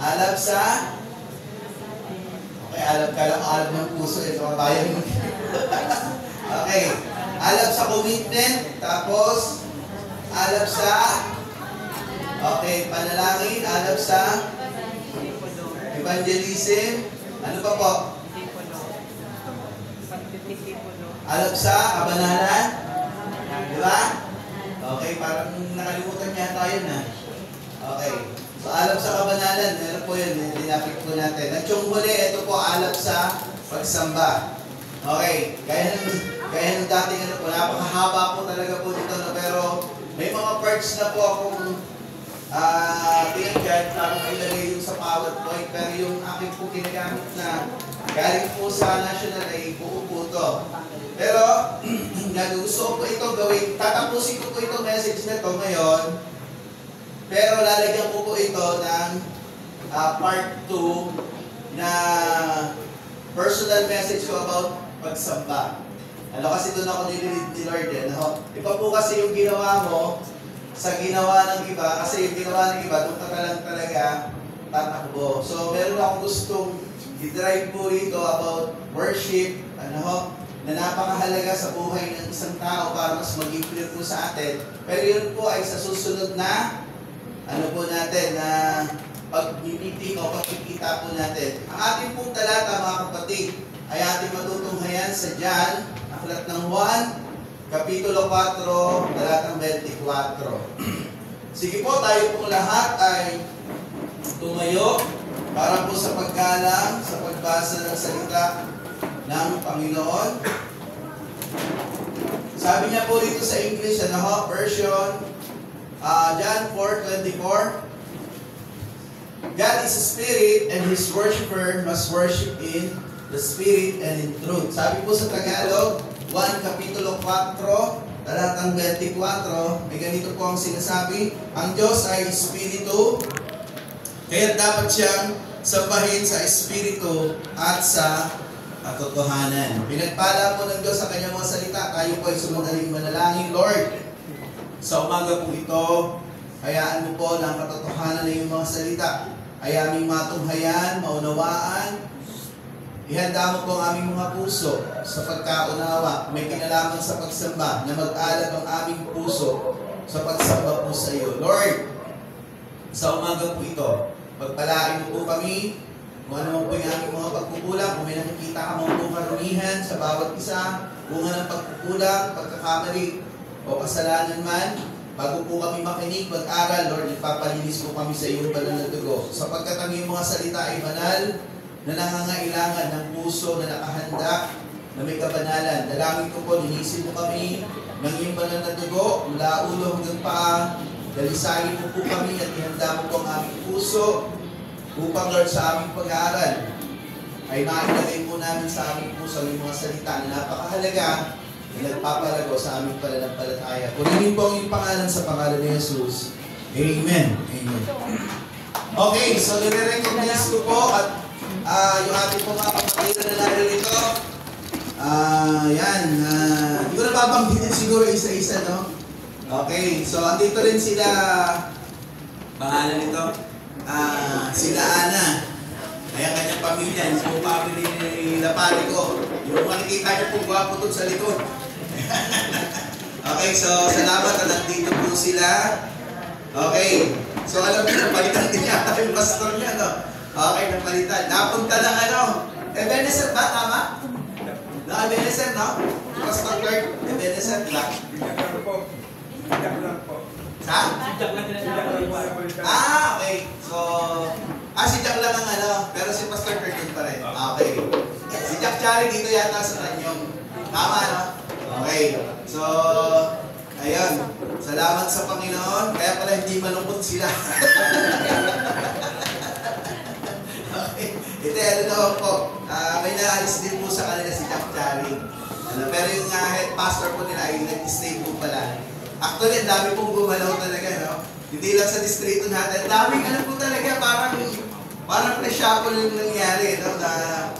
Alam sa? Okay, alam ka lang, alam ng puso, ito ang bayan mo. Okay, alam sa commitment, tapos alam sa, okay, panalangin, alam sa evangelism, ano pa po? Alam sa kabanalan? Di ba? Okay, parang nakalimutan niya tayo na. Okay. So, alam sa kabanalan, meron po yun, dinapit po natin. At yung huli, ito po, alam sa pagsamba. Okay. Kaya nung dating ano po, napakahaba po talaga po dito, no? Pero may mga parts na po akong tingin dyan, parang ilagay yung sa PowerPoint, pero yung aking po ginagamit na galing po sa national ay buo po ito. Pero, gusto ko po ito gawin, tatapusin ko po itong message na ito ngayon, pero lalagyan ko po ito ng part 2 na personal message ko about pagsamba. Ano kasi doon ako nililid ni Lord yan. Iba po kasi yung ginawa mo sa ginawa ng iba, kasi yung ginawa ng iba, doon ka lang talaga tatakbo. So, meron akong gustong i-drive po rito about worship, na napakahalaga sa buhay ng isang tao para mas maging clear po sa atin. Pero yun po ay sa susunod na, po natin, na pag-meeting o pagkikita po natin. Ang ating pong talata, mga kapatid, ay ating matutunghayan sa John, aklat ng 1, Kapitulo 4, talatang 24. Sige po, tayo pong lahat ay tumayo para po sa paggalang, sa pagbasa ng salita ng Panginoon. Sabi niya po dito sa English, version, John 4:24. God is a spirit and His worshiper must worship in the spirit and in truth. Sabi po sa Tagalog, 1 Kapitulo 4, talatang 24, may ganito po ang sinasabi, ang Diyos ay Espiritu, kaya dapat siyang sambahin sa Espiritu at sa katotohanan. Pinagpala po ng Diyos sa kanyang mga salita, tayo po ay sumadaling manalangin. Lord, sa umaga po ito, hayaan mo po na ang katotohanan ng iyong mga salita ay aming matunghayan, maunawaan. Ihanda mo po ang aming mga puso sa pagkaunawa, may kinalaman sa pagsamba, na mag-alab ang aming puso sa pagsamba po sa iyo. Lord, sa umaga po ito, pagpalain mo po kami, kung ano po yung aming mga pagkukulang, kung may nakikita ka mga po karumihan sa bawat isa, bunga ng pagkukulang, pagkakamali, o kasalanan man, bago po kami makinig, mag-aral, Lord, ipapalinis po kami sa iyong banal na dugo. Sapagkat ang iyong mga salita ay banal, na nangangailangan ng puso na nakahanda, na may kabanalan. Dalangin ko po, linisin mo kami ng iyong banal na dugo, mula ulo hanggang paa, dalisahin mo po kami at ihanda mo po ang aming puso, upang Lord sa aming pag-aaral ay mailagay po namin sa aming puso ang mga salita na napakahalaga na nagpapalago sa aming pananampalataya. Purihin po ang iyong pangalan sa pangalan ni Jesus. Amen. Amen. Okay, so nire-recognize ko po at yung ating po mga kapatid na naririto. Hindi ko na babanggitin siguro isa-isa, no? Okay, so andito rin sila, pangalan nito, sila Ana. Kaya kanyang pamilya, yung family ni Lapari ko. Yung makikita niyo po, gwapo doon sa likod. Okay, so salamat at nandito po sila. Okay, so alam niyo, napalitan din yata yung pastor niya, no? Okay, napalitan. Napunta ng Ebenezer ba? Tama? Ebenezer, no? Pastor Kirk, Ebenezer lang. Sa? Okay. So, si Jack lang ang pero si Pastor Kirk yun pa rin. Okay. Si Jack Chari dito yata sa Tanyong. Tama, no? Okay. So, ayun. Salamat sa Panginoon. Kaya pala hindi malungkot sila. Okay. Ito, naman po. May naalis din po sa kanila si Jack Chari. Pero yung head pastor po nila ay nag-stay po pala. Actually, ang dami pong gumalaw talaga, no? Hindi lang sa distrito natin. Ang daming po talaga, parang na-shuffle yung nangyari, no? Na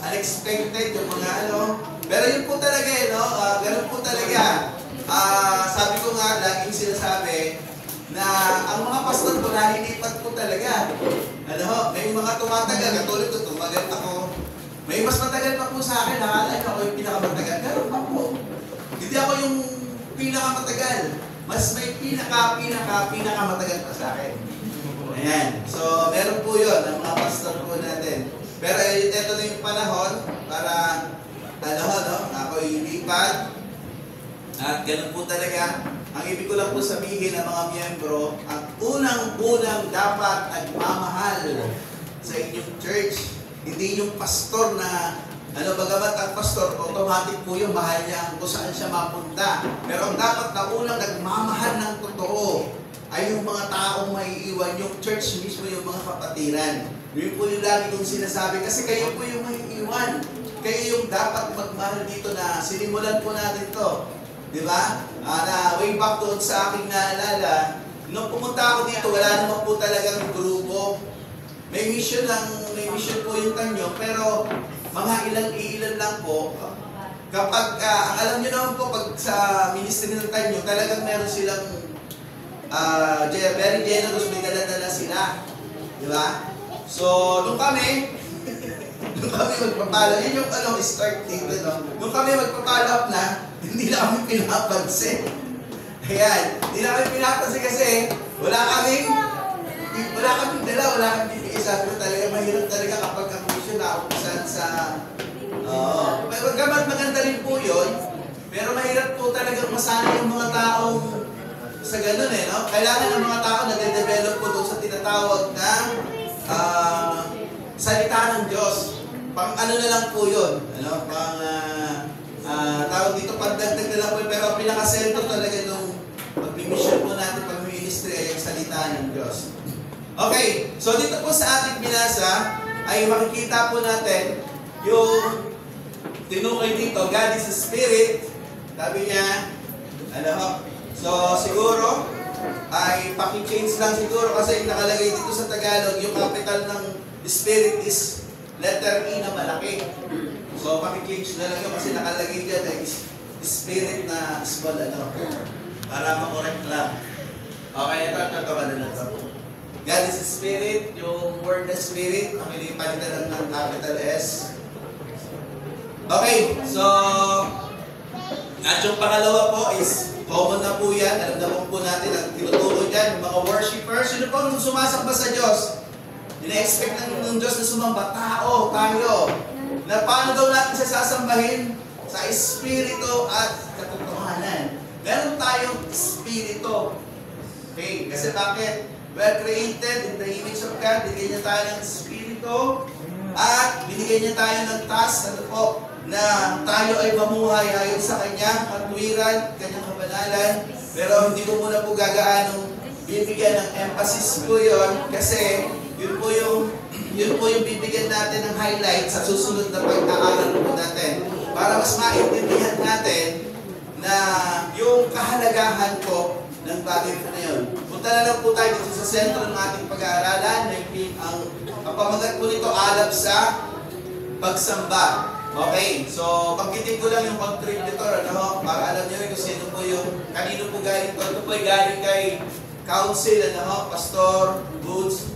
unexpected yung mga Pero yun po talaga, no? Ganun po talaga. Sabi ko nga, laging sinasabi, na ang mga pastor po nalilipat po talaga. May mga tumatagal, katulad ko, tumagal ako. May mas matagal pa po sa akin, nakala ko ako yung pinakamatagal. Pero pa po, hindi ako yung pinakamatagal. Mas may pinakamatagal pa sa akin. Ayan. So, meron po yun, ang mga pastor po natin. Pero ito na yung panahon para, ako yung lipat. At ganun po talaga. Ang ibig ko lang po sabihin ng mga miyembro, ang unang-unang dapat nagmamahal sa inyong church, hindi yung pastor na bagamat ang pastor, automatic po yung mahal niya kung saan siya mapunta. Pero ang dapat na unang nagmamahal ng totoo ay yung mga taong maiiwan, yung church mismo, yung mga kapatiran. Yun po yung lagi kong sinasabi, kasi kayo po yung maiiwan. Kayo yung dapat magmahal dito na sinimulan po natin to. Di ba? Na way back doon sa aking naalala, nung pumunta ako dito, wala naman po talagang grupo. May mission po yung Tanyong, pero mga ilan lang po. Kapag, alam nyo naman po, pag sa ministry ng Tanyong, talagang meron silang very generous, may dala-dala sila. Di ba? So, nung kami magpapala, yun yung start dito, no? Nung kami magpapala na, hindi na kami pinapansin. Ayan, hindi na kami pinapansin kasi wala kaming dala, wala kaming bibigay. Sabi ko talaga, mahirap talaga kapag ang mission na upusan sa... Gamit maganda rin po yun, pero mahirap po talagang masana yung mga taong sa ganun no? Kailangan ng mga tao na de-develop po doon sa tinatawag na salita ng Diyos. Pang na lang po yun, tawag dito, pagdagdag na lang po, pero pinaka-sentro talaga nung pag-mission po natin, pag-ministry ay ang salita ng Diyos. Okay, so dito po sa ating binasa, ay makikita po natin yung tinukay dito, God is a Spirit. Sabi niya, Ano ho? So, siguro, ay paki-change lang siguro kasi nakalagay dito sa Tagalog, yung capital ng Spirit is letter E na malaki. So, paki-change na lang yun kasi nakalagay dyan ay Spirit na small, ano, para makorek lang. Okay, ito na ito. God is Spirit, yung word na Spirit, ang pinipalitan lang ng capital S. Okay, so, at yung pangalawa po is, common na po yan, alam na po natin ang tinuturo dyan, yung mga worshippers, yun po nung sumasamba sa Diyos. Ina-expect ng Diyos na sumamba, tao, tayo, na paano daw natin siya sasambahin sa Espiritu at katotohanan. Meron tayong Espiritu. Okay, kasi bakit? We are created in the image of God, binigyan niya tayo ng Espiritu, at binigyan niya tayo ng task, ano po, na tayo ay mamuhay ayon sa kanyang katwiran, kanyang kabanalan, pero hindi ko muna po gagaanong bibigyan ng emphasis po yun, kasi yun po yung bibigyan natin ng highlight sa susunod na pag-aaral po natin, para mas maintindihan natin na yung kahalagahan po ng bagay po na yun. Punta na lang po tayo dito sa sentro ng ating pag-aaralan, ang pamagat po nito alab sa pagsamba. Okay, so pagkitin ko lang yung contributor, ano, para alam niyo rin kung sino po yung, kanino po galing po. Ito po ay galing kay Council, ano, Pastor Boots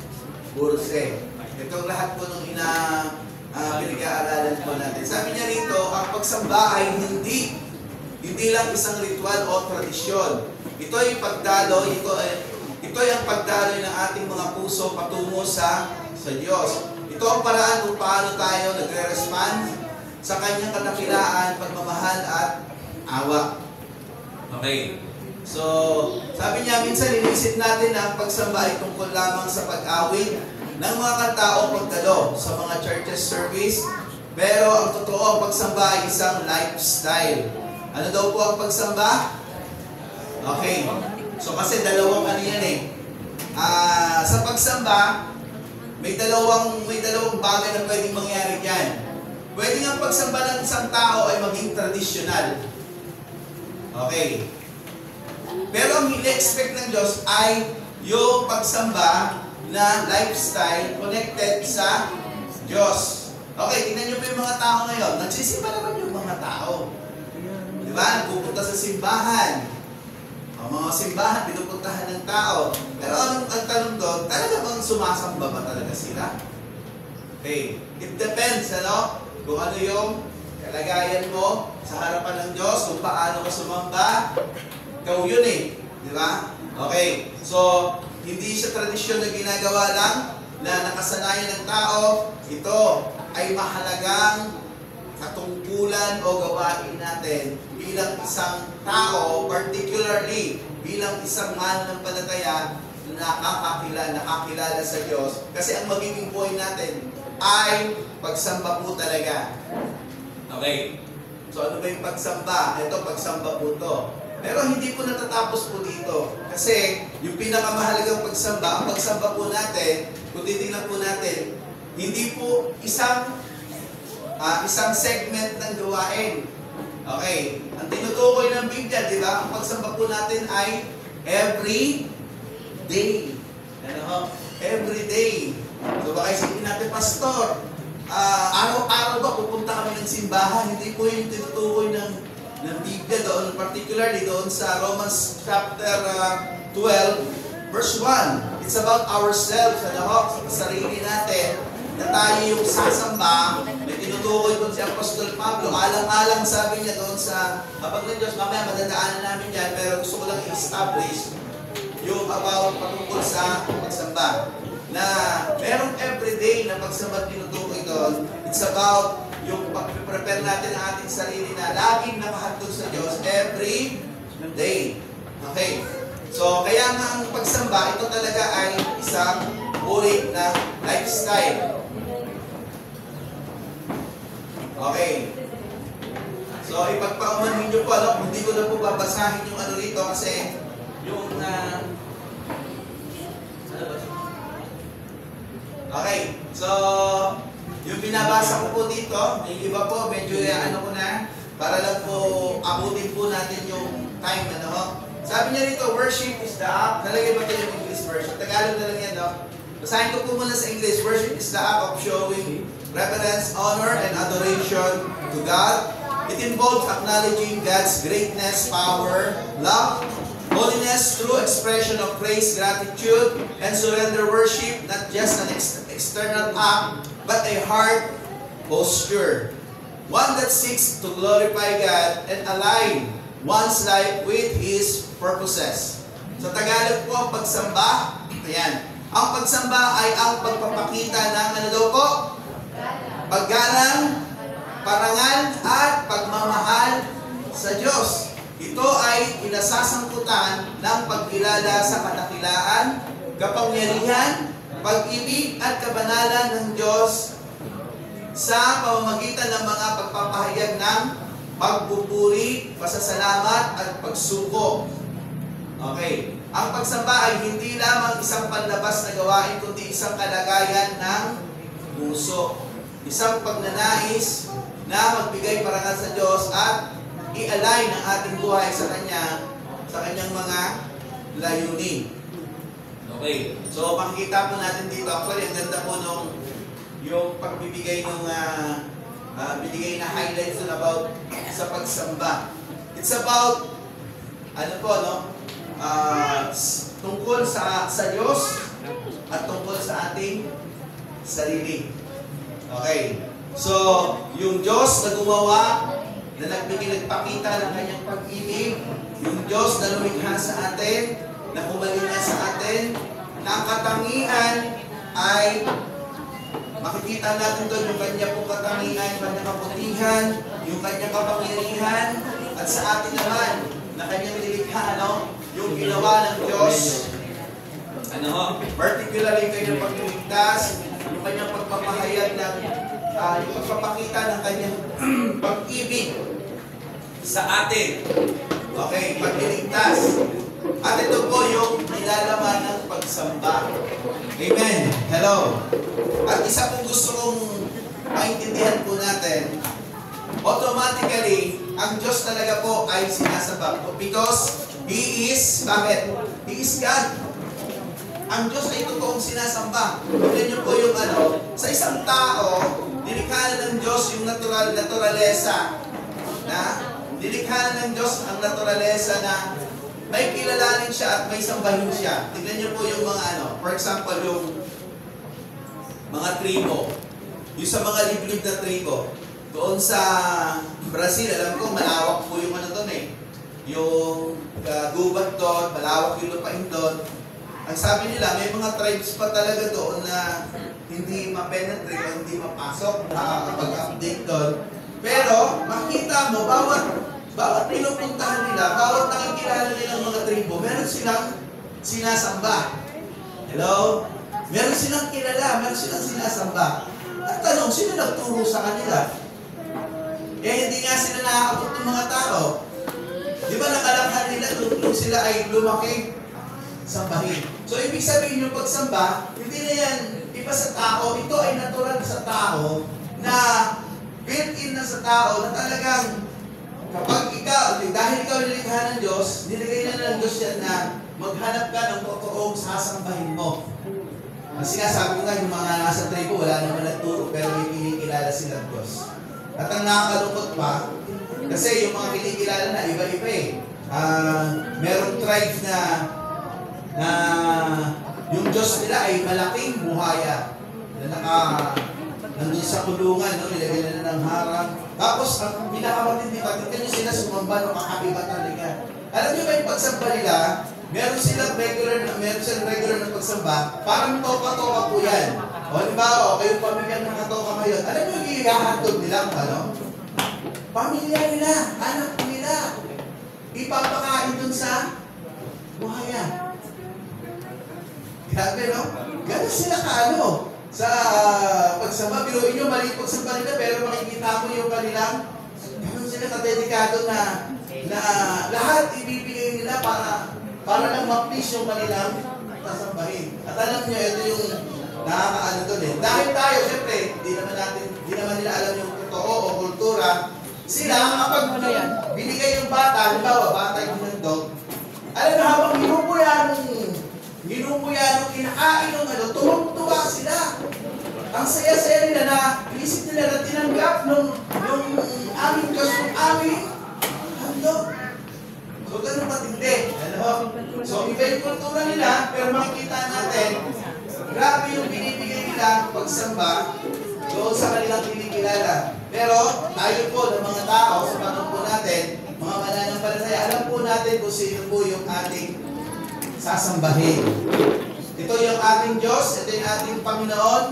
Burse. Itong lahat po nung pinag-aaralan po natin. Sabi niya rito, ang pagsamba ay hindi lang isang ritual o tradisyon. Ito ay pagdaloy, ito ay ang pagdaloy ng ating mga puso patungo sa Diyos. Ito ang paraan kung paano tayo nagre-respond sa kanyang kadakilaan, pagmamahal at awa. Okay. So, sabi niya, minsan inisip natin na ang pagsamba ay tungkol lamang sa pag-awit ng mga kanta o pagdalo sa mga churches service. Pero ang totoo, ang pagsamba ay isang lifestyle. Ano daw po ang pagsamba? Okay. So, kasi dalawang ano yan eh. Sa pagsamba, may dalawang bagay na pwedeng mangyari dyan. Pwede nga pagsamba ng isang tao ay maging tradisyonal. Okay. Pero ang ini-expect ng Diyos ay yung pagsamba na lifestyle connected sa Diyos. Okay, tingnan nyo po yung mga tao ngayon. Nagsisimba naman yung mga tao. Di ba? Pupunta sa simbahan. Ang mga simbahan, pinupuntahan ng tao. Pero ang tanong doon, talaga bang sumasamba ba talaga sila? Okay. It depends, ano? Kung ano yung kalagayan mo sa harapan ng Diyos, kung paano ka sumamba, ikaw yun eh. Di ba? Okay. So, hindi siya tradisyon na ginagawa lang na nakasanayan ng tao. Ito ay mahalagang katungkulan o gawain natin bilang isang tao, particularly bilang isang mananampalataya na nakakilala sa Diyos. Kasi ang magiging point natin ay pagsamba po talaga. Okay. So ano ba yung pagsamba? Ito, pagsamba po ito. Pero hindi po natatapos po dito. Kasi yung pinakamahalagang pagsamba, ang pagsamba po natin, kung titingnan po natin, hindi po isang segment ng gawain. Okay. Ang tinutukoy ng Biblia, di ba? Ang pagsamba po natin ay every day. Ano ho? Every day. So baka isipin natin, Pastor, araw-araw ba pupunta kami ng simbahan? Hindi po yung tinutukoy ng Biblia doon, particularly doon sa Romans chapter 12, verse 1. It's about ourselves, ano ho? Sa sarili natin, na tayo yung sasamba. May tinutukoy doon si Apostol Pablo. Alang-alang sabi niya doon sa kapag ng Diyos, mamaya madadaanan namin yan, pero gusto ko lang i-establish yung about patungkol sa pagsamba. Na merong everyday na pagsamba tinutukoy doon. It's about yung pag-prepare natin ang ating sarili na laging nakahandog sa Diyos every day. Okay. So, kaya nga ang pagsamba, ito talaga ay isang uri na lifestyle. Okay. So, ipagpaumanhin nyo po, hindi ko na po babasahin yung ano rito kasi yung okay. So, yung binabasa ko po dito, yung iba po, medyo ano ko na, para lang po abutin po natin yung time, ano? Sabi niya rito, worship is the act. Nalagay ba ito yung English version? Tagalog na lang yan, no? Basahin ko po muna sa English. Worship is the act of showing reverence, honor, and adoration to God. It involves acknowledging God's greatness, power, love, holiness through expression of praise, gratitude, and surrender worship, not just an external act, but a heart posture. One that seeks to glorify God and align one's life with His purposes. Sa Tagalog po, ang pagsamba, ayan. Ang pagsamba ay ang pagpapakita ng ano daw po? Paggalang, parangal, at pagmamahal sa Diyos. Ito ay inasasangkutan ng pagkilala sa kadakilaan, kapangyarihan, pag-ibig at kabanalan ng Diyos sa pamamagitan ng mga pagpapahayag ng pagpupuri, pasasalamat at pagsuko. Okay. Ang pagsamba ay hindi lamang isang panlabas na gawain, kundi isang kalagayan ng puso. Isang pagnanais na magbigay parangal sa Diyos at i-align ang ating buhay sa Kanya, sa Kanyang mga layunin. Okay. So, makikita po natin dito. Actually, ang ganda po nung yung pagbibigay ng binigay na highlights dun about sa pagsamba. It's about, ano po, no? Tungkol sa Diyos at tungkol sa ating sarili. Okay. So, yung Diyos na gumawa, na nagpakita ng Kanyang pag-ibig, yung Diyos na lumikha sa atin, na kumalinga sa atin, na ang katangian ay makikita natin doon yung Kanya pong katangian, yung Kanyang kabutihan, yung Kanyang kapangyarihan, at sa atin naman, na Kanyang nilikha, ano? Yung ginawa ng Diyos, ano? Particularly yung Kanyang pagliligtas, yung Kanyang pagpapahayag ng yung pagpapakita ng Kanyang pag-ibig sa atin. Okay, pagliligtas. At ito po yung nilalaman ng pagsamba. Amen. Hello. At isa pong gusto kong maintindihan po natin, automatically, ang Diyos talaga po ay sinasamba. Because He is, bakit? He is God. Ang Diyos ay totoong sinasamba. Tignan niyo po yung ano, sa isang tao, nilikha ng Diyos yung naturalesa na nilikha ng Diyos ang naturalesa na may kilalanin siya at may sambahin siya. Tignan niyo po yung mga ano, for example, yung mga tribo. Yung sa mga liblib na tribo. Doon sa Brazil, alam ko, malawak po yung ano doon eh. Yung gubat doon, malawak yung lupain doon. Ang sabi nila, may mga tribes pa talaga doon na hindi ma-penetrate, hindi mapasok, nakakapag-update doon. Pero, makita mo, bawat pinupuntahan nila, bawat nakikilala nilang mga tribo, meron silang sinasamba. Hello? Meron silang kilala, meron silang sinasamba. At tanong, sino nagturo sa kanila? Eh, hindi nga sila nakakabot ng mga tao. Di ba nakalakhan nila nung sila ay lumaki? Sambahin. So, ibig sabihin yung pagsamba, hindi na yan iba sa tao. Ito ay natural sa tao na built-in na sa tao na talagang kapag ikaw, dahil ikaw nilikha ng Diyos, nilagay na ng Diyos yan na maghanap ka ng totoong sasambahin mo. Ang sinasabi ko nga, yung mga nasa tribo, wala naman nagturo, pero may kinikilala silang Diyos. At ang nakakalungkot pa, kasi yung mga kinikilala na iba-iba eh. Merong tribe na yung Diyos nila ay malaking buhaya na nandun sa kulungan, no? Nilagyan na ng harang. Tapos, ang pinakamatindi pa, tignan nyo sila sumamba ng kakabiba talaga. Alam nyo ba yung pagsamba nila, meron silang regular na pagsamba, parang toka-toka po yan. O, halimbawa, kayong pamilya ng nakatoka ngayon, alam nyo yung ihahatod nila, ano? Pamilya nila, anak nila, ipapakain dun sa buhaya. Grabe, no? Ganun sila kaano sa pagsamba. Biruin nyo, mali pagsamba nila, pero makikita mo yung kanilang, ganun sila kadedikado na lahat ibibigay nila para lang ma-please yung kanilang sasambahin. At alam nyo, ito yung nakakaano doon eh. Dahil tayo, siyempre, di naman nila alam yung totoo o kultura. Sila, kapag binigay yung bata, halimbawa, bata yung handog, alam na habang ginubuya nung kinakain ng ano, tuwang-tuwa sila. Ang saya-saya nila na isip nila na tinanggap yung aming Diyos, yung aming handog. So, ganun matindi. Ano? So, iba yung kultura nila, pero makikita natin, grabe yung binibigay nila pagsamba doon sa kanilang kinikilala. Pero, tayo po ng mga tao, sa panahon po natin, mga mananampalataya, alam po natin kung sino po yung ating sasambahin. Ito yung ating Diyos, ito yung ating Panginoon,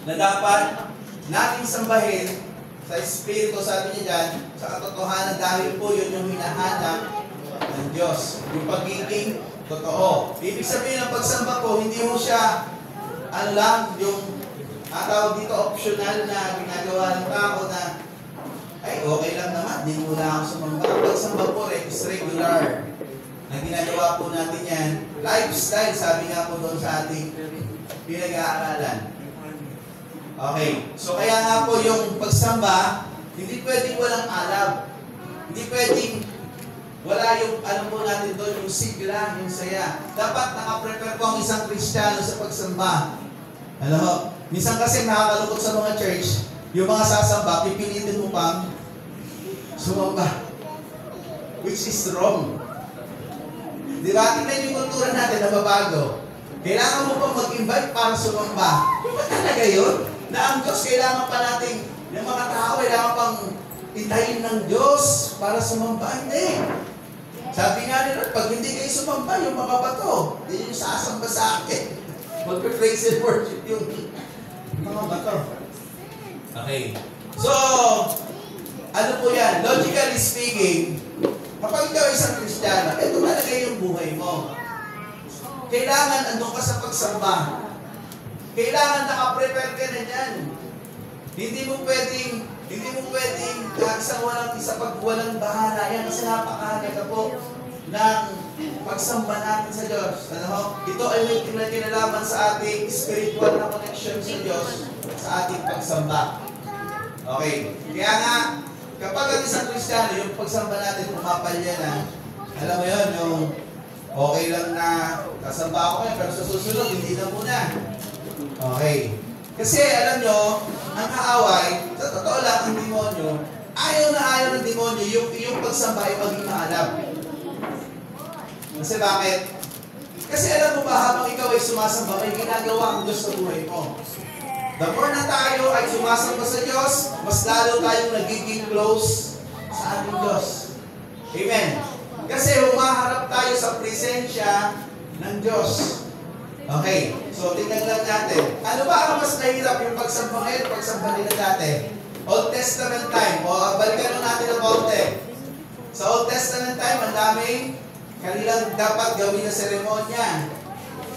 na dapat nating sambahin sa Espiritu, sabi niya dyan, sa katotohanan, dahil po yun yung hinahanap ng Diyos. Yung pagiging totoo. Ibig sabihin ng pagsamba po, hindi mo siya, ano lang, yung tawag dito optional na ginagawa ng tao na, ay, okay lang naman, di mo lang ako sumamba. Ang pagsamba po is regular. Na ginagawa po natin yan, lifestyle, sabi nga po doon sa ating pinag-aaralan. Okay, so kaya nga po yung pagsamba, hindi pwedeng walang alab. Hindi pwedeng wala yung, ano po natin doon, yung sigla, yung saya. Dapat nakaprepare po ang isang Kristiyano sa pagsamba. Ano? Minsan kasi nakakalungkot sa mga church, yung mga sasamba, pipilitin mo pang sumamba. Which is wrong. Di ba? Tingnan yung kultura natin na mabago. Kailangan mo pang mag-invite para sumamba. Di ba talaga yun? Na ang Diyos kailangan pa natin, yung mga tao kailangan pang intayin ng Diyos para sumamba. Hindi. Sabi nga nila, pag hindi kayo sumamba, yung mga bato, hindi yung sasamba sa akin. Mag-praise and worship yung mga bato. Okay. So, ano po yan? Logically speaking, kapag ikaw isang Kristiyano, ito talaga yung buhay mo. Kailangan andun ka sa pagsamba. Kailangan naka-prepare ka na dyan. Hindi mo pwedeng isa pag walang bahala yan kasi napakahalaga po ng pagsamba natin sa Diyos. Ano? Ito ay may kinalaman sa ating spiritual na connection sa Diyos sa ating pagsamba. Okay. Kaya nga, kapag ang isang Kristiyano, yung pagsamba natin pumapalya na, alam mo yun, yung okay lang na kasamba ako ngayon, pero sa susunod, hindi na muna. Okay. Kasi alam nyo, ang kaaway, sa totoo lang, ang demonyo, ayaw ng demonyo yung pagsamba ay maging maalab. Kasi bakit? Kasi alam mo ba, habang ikaw ay sumasamba, may ginagawa ang Diyos sa buhay mo. The more na tayo ay sumasamba sa Diyos, mas lalo tayong nagiging close sa ating Diyos. Amen. Kasi humaharap tayo sa presensya ng Diyos. Okay, so tingnan lang natin. Ano ba ang mas nahirap, yung pagsamba ngayon, pagsamba nila dati? Old Testament time. O balikan natin ang konti. Sa Old Testament time, ang daming kanilang dapat gawin na seremonya.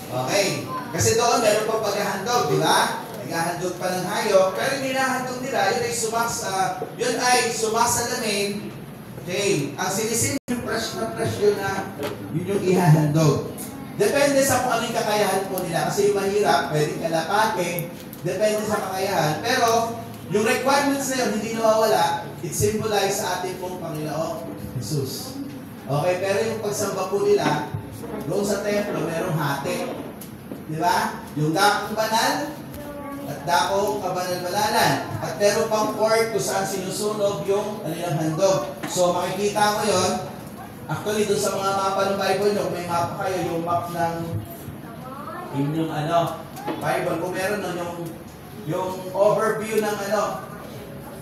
Okay. Kasi doon meron pa paghahandog, di ba? Naghahandog pa ng hayop. Pero yung hinahandog nila, yun ay sumasalamin. Okay. Ang sinisin yung fresh yun na yun yung ihahandog. Depende sa kung anong kakayahan po nila. Kasi yung mahirap, pwedeng kalapake. Depende sa kakayahan. Pero, yung requirements na yun, hindi nawawala. It symbolizes sa ating pong Panginoon Jesus. Okay, pero yung pagsamba po nila, doon sa templo, merong hati. Di ba? Yung dakong banal at dakong kabanal-banalan. At meron pang court kung saan sinusunog yung kanilang handog. So, makikita mo yun. Actually, doon sa mga mapa ng Bible nyo, kung may mapa kayo, yung map ng inyong Bible, kung meron nun, yung overview ng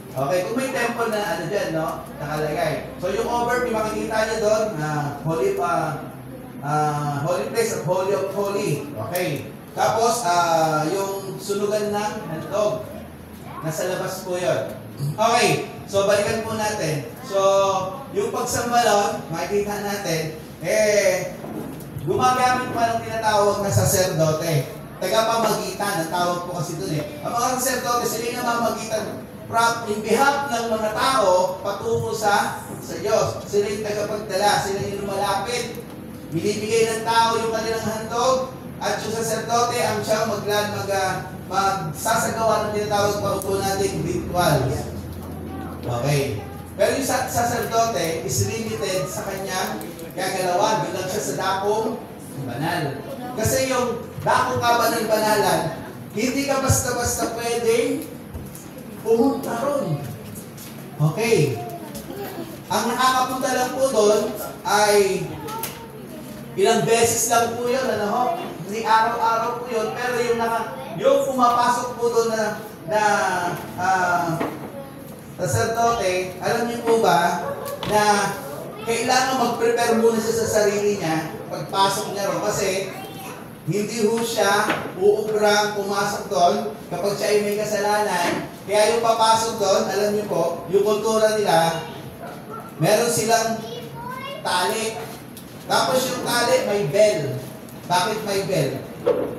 okay, kung may temple na dyan, no, nakalagay. So, yung overview, makikita nyo doon, holy place at holy of holy. Okay. Tapos, yung sunugan ng handog. Nasa labas po yun. Okay. So, balikan po natin. So, yung pagsamba nun, makikita natin, gumagamit pa ng tinatawag na saserdote. Tagapamagitan, ang tawag po kasi dun Ang mga saserdote, sila yung namamagitan in behalf ng mga tao patungo sa Diyos. Sila yung tagapagdala, sila yung lumalapit. Binibigay ng tao yung kanilang handog, at yung saserdote ang siyang magsasagawa ng tinatawag pa po natin ritual. Okay. Pero yung saserdote is limited sa kanyang gagalawan. Doon lang siya sa dakong banal. Kasi yung dakong kabanal-banalan, hindi ka basta-basta pwedeng pumunta ron. Okay. Ang nakakapunta lang po doon ay ilang beses lang po yun, ano ho? Hindi araw-araw po yun, pero yung pumapasok po doon na saserdote, alam niyo po ba na kailangan mag-prepare muna siya sa sarili niya pagpasok niya ron kasi hindi ho siya uugrang pumasok doon kapag siya ay may kasalanan. Kaya yung papasok doon, alam niyo po, yung kultura nila, meron silang tali. Tapos yung tali may bell. Bakit may bell?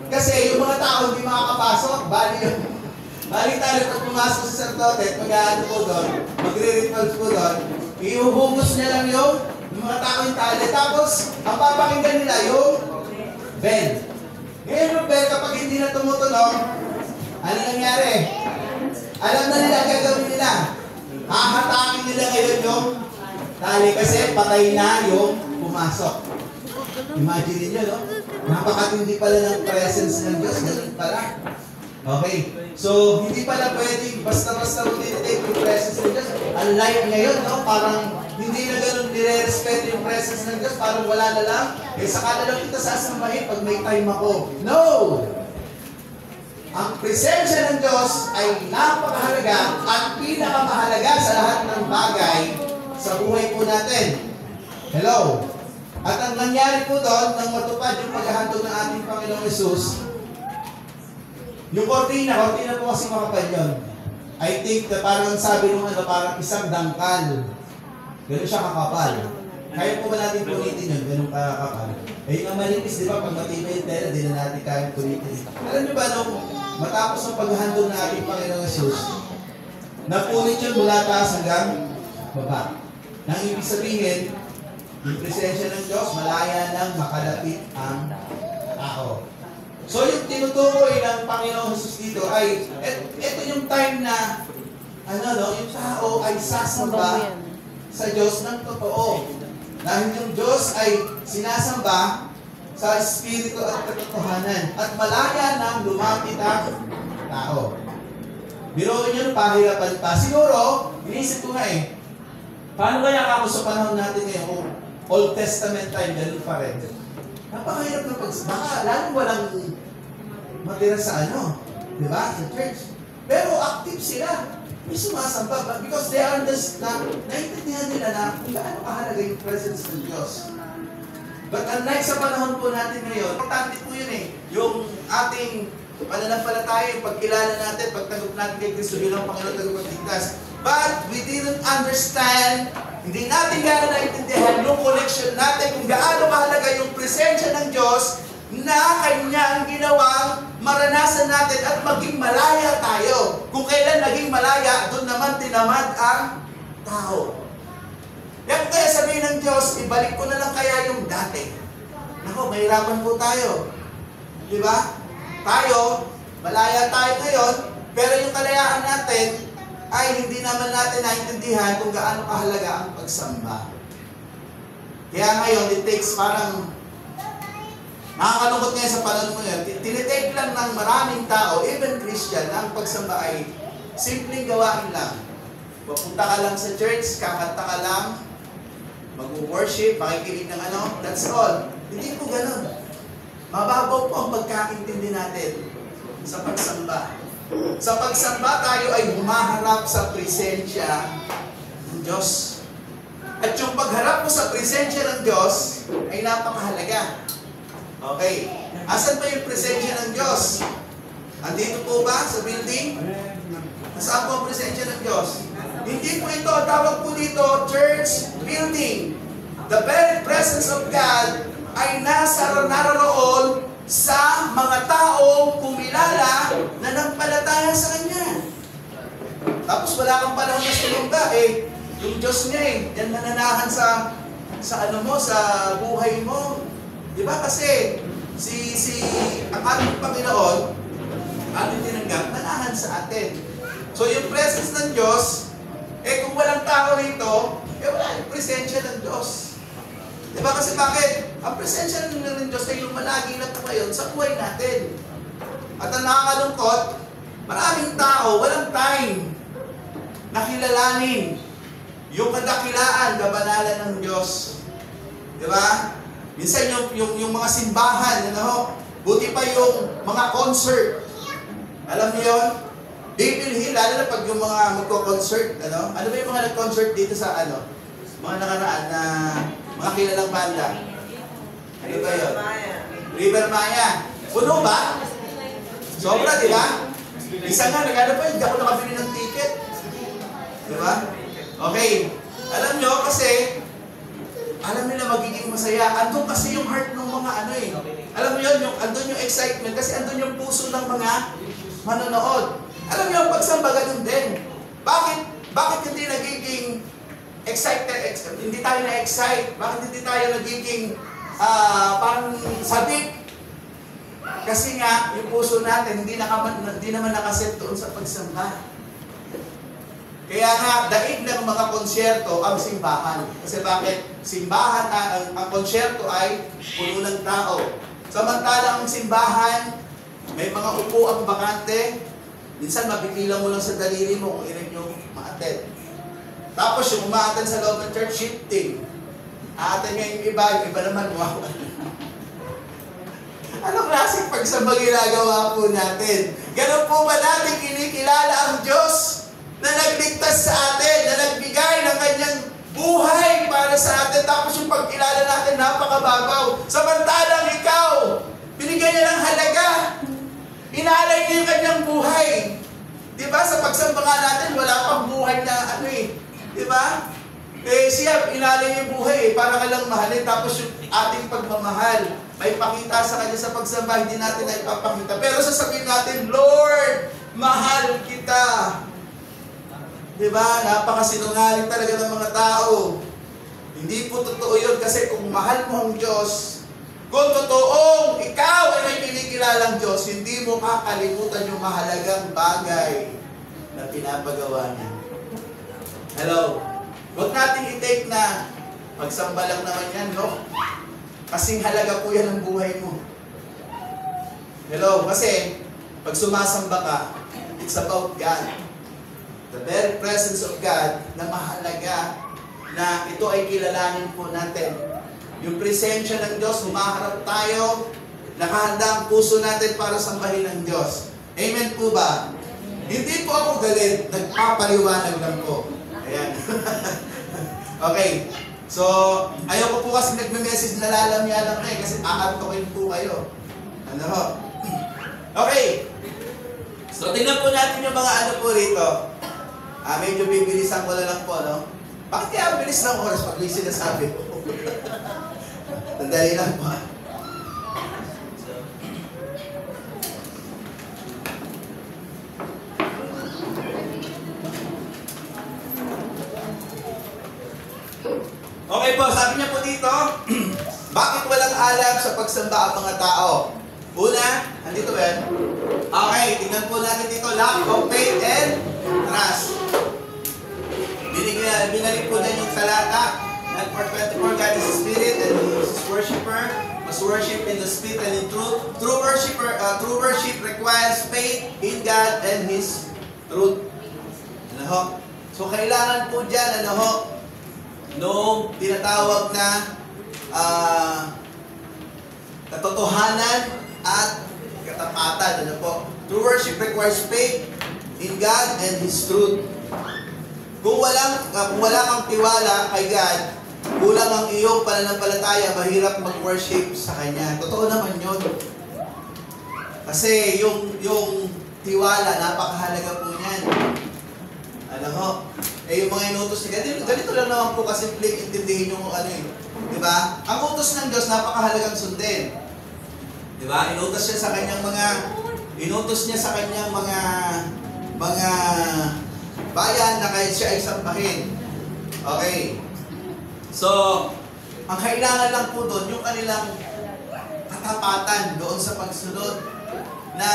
Kasi yung mga tao hindi makakapasok, bali tayo pag pumasok sa saserdote, mag-aano po doon, magre-rituals po doon, iuhungos niya lang yung mga tao yung tali. Tapos, ang papakinggan nila yung bell. Ngayon yung bell, kapag hindi na tumutunog, ano nangyari? Alam na nila ang gagawin nila. Hahatakin nila ngayon yung tali kasi patay na yung pumasok. Imagine niyo, no? Napakatindi pala ng presence ng Diyos. Ganun pala. Okay. So, hindi pala pwedeng basta-basta mo tinitake yung presence ng Diyos. Unlike ngayon, no? Parang hindi na ganun nire-respeto yung presence ng Diyos. Parang wala na lang. Eh, saka na lang kita sasambahin pag may time ako. No! Ang presensya ng Diyos ay napakahalaga at pinakamahalaga sa lahat ng bagay sa buhay po natin. Hello? At ang nangyari po doon, nang matupad yung paghahandog ng ating Panginoong Yesus, yung kortina po kasi makapal yun. I think na parang sabi nung parang isang dangkal. Ganun siya kakapal. Kaya po ba natin punitin yun? Ganun kakapal. Eh yung manipis, di ba? Pag matibay yung tela, di na natin kaya punitin. Alam niyo ba, nung matapos ang paghahandog ng ating Panginoong Yesus, napunit yun mula taas hanggang baba. Nang ibig sabihin, yung presensya ng Diyos, malaya nang makalapit ang tao. So yung tinutukoy ng Panginoong Jesus dito ay, ito yung time na, yung tao ay sasamba sa Diyos ng totoo. Dahil yung Diyos ay sinasamba sa Espiritu at katotohanan. At malaya nang lumapit ang tao. Biruin nyo, pahirapan pa. Siguro, inisip ko nga paano kaya ako sa panahon natin ngayon? Old Testament time, ganun pa rin. Napakahirap ng baka lalo walang matira sa di ba? Sa church. Pero active sila. May sumasamba. Because they understand, naiintindihan nila na kung gaano kahalaga yung presence ng Diyos. But unlike sa panahon po natin ngayon, importante po yun yung ating pananampalataya, yung pagkilala natin, pagtanggap natin kay Kristo bilang Panginoon at Tagapagligtas. But we didn't understand, hindi natin gaano naintindihan yung connection natin kung gaano mahalaga yung presensya ng Diyos na Kanyang ginawang maranasan natin at maging malaya tayo. Kung kailan naging malaya, doon naman tinamad ang tao. Yan kaya sabihin ng Diyos, ibalik ko na lang kaya yung dati. Naku, mahirapan po tayo. Di ba? Tayo, malaya tayo ngayon, pero yung kalayaan natin, ay hindi naman natin naintindihan kung gaano kahalaga ang pagsamba. Kaya ngayon, it takes parang, nakakalungkot ngayon sa panahon mo ngayon, tinitake lang ng maraming tao, even Christian, na ang pagsamba ay simpleng gawain lang. Pupunta ka lang sa church, kakanta ka lang, mag-worship, makikinig ng that's all. Hindi po ganun. Mababaw po ang pagkaintindi natin sa pagsamba. Sa pagsamba, tayo ay humaharap sa presensya ng Diyos. At yung pagharap mo sa presensya ng Diyos ay napakahalaga. Okay. Asan ba yung presensya ng Diyos? Andito po ba sa building? Nasaan po ang presensya ng Diyos? Hindi po ito, tawag po dito, church building. The very presence of God ay naroon sa mga taong kumilala na nagpalataya sa Kanya. Tapos wala kang panahon na sumamba, yung Diyos niya yan nananahan sa buhay mo. Di ba? Kasi ang ating Panginoon, ating tinanggap, nanahan sa atin. So yung presence ng Diyos Eh kung walang tao rito, wala yung presensya ng Diyos. Diba? Kasi bakit? Ang presensya ng Diyos ay lumalagi na po ngayon sa buhay natin. At ang nakakalungkot, maraming tao, walang time na kilalanin yung kadakilaan, kabanalan ng Diyos. Diba? Minsan yung mga simbahan, buti pa yung mga concert. Alam niyo yun? Bibilhin, lalo na pag yung mga magko-concert, ano ba yung mga nag-concert dito sa mga nakaraan na mga kilalang banda? Ano ba yun? River Maya. Puno ba? Sobra, di ba? Isa nga, nagano pa, hindi ako nakabili ng ticket. Di ba? Okay. Alam nyo, kasi, alam nila magiging masaya. Andun kasi yung heart ng mga Alam mo yun, andun yung excitement, kasi andun yung puso ng mga manonood. Alam niyo, pagsamba ganun din. Bakit hindi nagiging excited, hindi tayo na-excite? Bakit hindi tayo nagiging parang sabik? Kasi nga, yung puso natin, hindi naman nakaset doon sa pagsamba. Kaya nga, daig ng mga konsyerto ang simbahan. Kasi bakit? Simbahan, ang konsyerto ay puno ng tao. Samantalang ang simbahan, may mga upo ang bakante. Minsan mabibilang mo lang sa daliri mo kung ilan yung ma-attend. Tapos yung uma-attend sa loob ng church, shifting. A-attend nga yung iba naman, wow. Anong klaseng pagsamba ginagawa po natin? Ganun po ba natin kinikilala ang Diyos na nagligtas sa atin, na nagbigay ng kanyang buhay para sa atin, tapos yung pagkilala natin napakababaw. Samantalang ikaw, binigyan niya ng halaga. Inalay niya yung kanyang buhay. Diba? Sa pagsamba nga natin, wala pang buhay na Diba? Siya, inalay niya yung buhay para ka lang mahalin. Tapos yung ating pagmamahal, may pakita sa kanya sa pagsamba, hindi natin na ipapakita. Pero sasabihin natin, Lord, mahal kita. Diba? Napakasinungaling talaga ng mga tao. Hindi po totoo yun kasi kung mahal mo ang Diyos, kung totoong ikaw ay may kinikilalang Diyos, hindi mo kakalimutan yung mahalagang bagay na pinapagawa niya. Hello? Huwag natin i-take na magsamba lang naman yan, no? Kasing halaga po yan ang buhay mo. Hello? Kasi pag sumasamba ka, it's about God. The very presence of God na mahalaga na ito ay kilalanin po natin. Yung presensya ng Diyos, humaharap tayo, nakahanda ang puso natin para sambahin ng Diyos. Amen po ba? Hindi po ako galit, nagpapaliwanag lang po. Ayan. Okay. So, ayoko po kasi nagme-message na lalamya lang kasi aantokin po kayo. Okay. So, tingnan po natin yung mga po rito. Medyo bibilisan ko na lang po, no? Bakit kaya ang bilis ng oras pag may sinasabi ko? Tandali lang po. Okay po, sabi niya po dito, bakit walang alab sa pagsamba ang mga tao? Una, andito ba yan? Okay, tingnan po natin dito, lack of faith and trust. Binalik po na yung salata. And for 24, God is a spirit and his worshipper must worship in the spirit and in truth. True worship requires faith in God and his truth. So kailangan po dyan, noong tinatawag na katotohanan at katapatan. True worship requires faith in God and his truth. Kung wala kang tiwala kay God, kulang ang iyong pananampalataya, mahirap mag-worship sa Kanya. Totoo naman yun. Kasi yung tiwala, napakahalaga po niyan. Yung mga inutos ni God, ganito lang naman po kasi intindihin yung diba? Ang utos ng Diyos, napakahalagang sundin. Diba? Inutos niya sa kanyang mga bayan na kahit siya ay sambahin. Okay. So, ang kailangan lang po doon, yung kanilang katapatan doon sa pagsunod na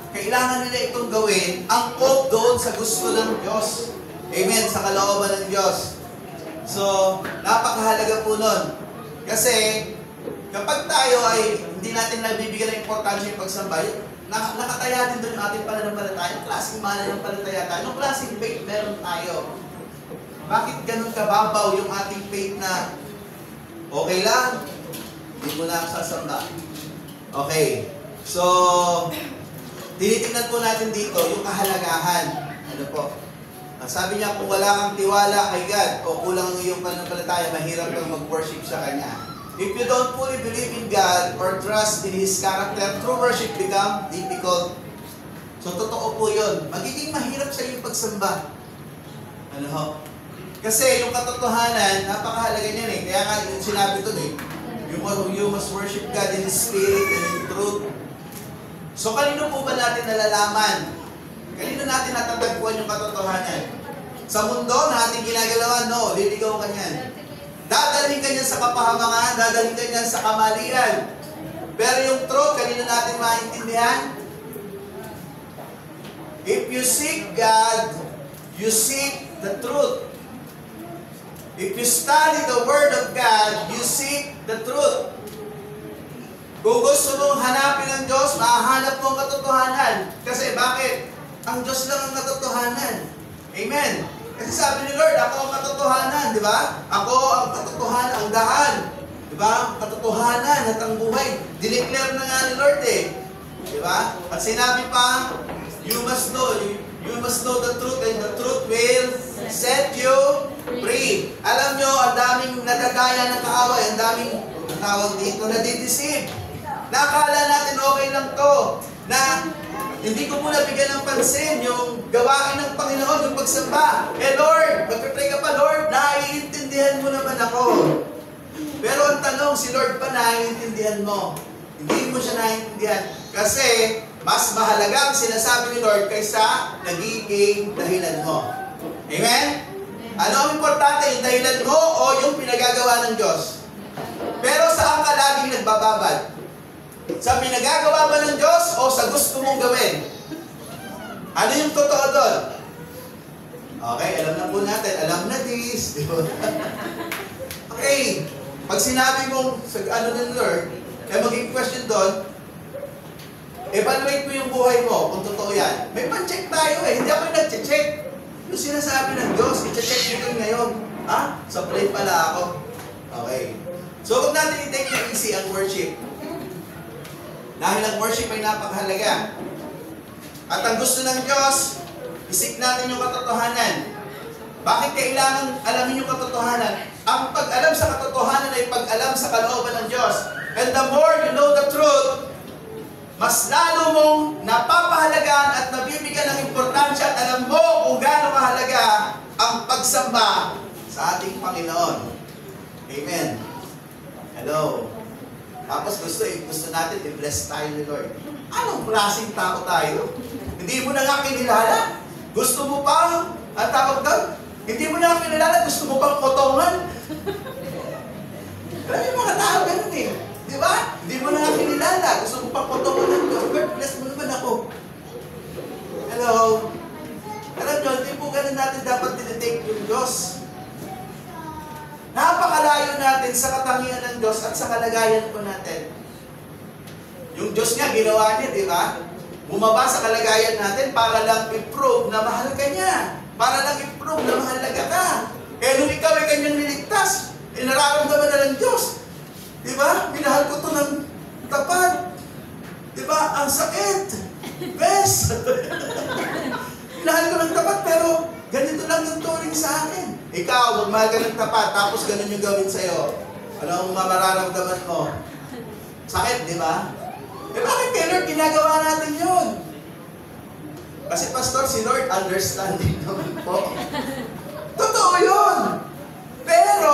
kailangan nila itong gawin, angkop doon sa gusto ng Diyos. Amen, sa kalooban ng Diyos. So, napakahalaga po nun. Kasi, kapag tayo ay hindi natin nabibigyan ng importansya yung pagsamba, nakataya din doon yung ating pananampalataya. Yung klaseng mananampalataya tayo. Yung klaseng faith meron tayo. Bakit ganun kababaw yung ating faith na okay lang, hindi mo na sasamba? Okay. So, tinitingnan po natin dito yung kahalagahan. Ano po? Sabi niya, kung wala kang tiwala kay God o kulang ang iyong pananampalataya, mahirap kang mag-worship sa Kanya. If you don't fully believe in God or trust in His character, true worship become difficult. So, totoo po yun. Magiging mahirap sa iyong pagsamba. Ano ho? Kasi yung katotohanan, napakahalaga niyan eh. Kaya nga, yung sinabi doon eh, you must worship God in His Spirit and in truth. So, kanino po ba natin nalalaman? Kanino natin natatagpuan yung katotohanan? Sa mundo na ating ginagalawan, no, liligaw ka niyan. Dadalhin ka niyan sa kapahamangan, dadalhin ka niyan sa kamalian. Pero yung truth, kanino natin maintindihan? If you seek God, you seek the truth. If you study the Word of God, you seek the truth. Kung gusto mong hanapin ang Diyos, mahahanap mo ang katotohanan. Kasi bakit? Ang Diyos lang ang katotohanan. Amen. Kasi sabi ni Lord, ako ang katotohanan, di ba? Ako ang katotohanan, ang daan. Di ba? Katotohanan at ang buhay. Dineclare na nga ni Lord eh. Di ba? At sinabi pa, you must know the truth and the truth will set you free. Alam nyo, ang daming nadadaya ng kaaway, ang daming tawag dito, nadideceive. Nakala natin okay lang to, na hindi ko muna bigyan ng pansin yung gawain ng Panginoon, yung pagsamba. Eh Lord, magpipray ka pa, Lord, naiintindihan mo naman ako. Pero ang tanong, si Lord pa naiintindihan mo? Hindi mo siya naiintindihan. Kasi, mas mahalaga ang sinasabi ni Lord kaysa nagiging dahilan mo. Amen? Ano ang importante, yung dahilan mo o yung pinagagawa ng Diyos? Pero saan ka laging nagbababad? Sa pinagagawa ba ng Diyos o sa gusto mong gawin? Ano yung totoo doon? Okay, alam na po natin. Alam na this. Okay. Pag sinabi mong, ano din Lord, maging question doon, evaluate mo yung buhay mo kung totoo yan. May pan-check tayo eh. Hindi ako yung nag-check. Yung sinasabi ng Diyos, i-check nyo ngayon. Ha? Sa plate pala ako. Okay. So, huwag natin i-take na easy ang worship. Dahil ang worship ay napakahalaga. At ang gusto ng Diyos, isik natin yung katotohanan. Bakit kailangan alamin yung katotohanan? Ang pag-alam sa katotohanan ay pag-alam sa kalooban ng Diyos. And the more you know the truth, mas lalo mong napapahalagaan at nabibigyan ng importansya at alam mo kung gaano kahalaga ang pagsamba sa ating Panginoon. Amen. Hello. Tapos gusto natin i-bless tayo ni Lord. Anong klaseng tao tayo? Hindi mo na nga kinilala? Gusto mo pa? Ang tawag doon? Hindi mo na nga kinilala? Gusto mo pang kotongan? Alam yung mga tao ganun eh. Di ba? Hindi mo na nga kinilala. Gusto mo pang kotongan ng Diyos. Lord, bless mo naman ako. Hello? Alam nyo, hindi po ganun natin dapat tinitake yung Diyos. Napakalayo natin sa katangian ng Diyos at sa kalagayan po natin. Yung Diyos nga, ginawa niya, di ba? Bumaba sa kalagayan natin para lang i-prove na mahal ka niya. Para lang i-prove na mahalaga ka. Kaya nung ikaw ay kanyang niligtas, nararamdaman na ng Diyos. Di ba? Minahal ko ito ng tapat. Di ba? Ang sakit. Best. Minahal ko ng tapat pero ganito lang yung turing sa akin. Ikaw, magmahal ka ng tapat, tapos ganun yung gawin sa'yo. Ano ang mararamdaman mo? Sakit, di ba? Eh bakit kay Lord ginagawa natin yun? Kasi Pastor, si Lord understanding naman po. Totoo yun! Pero,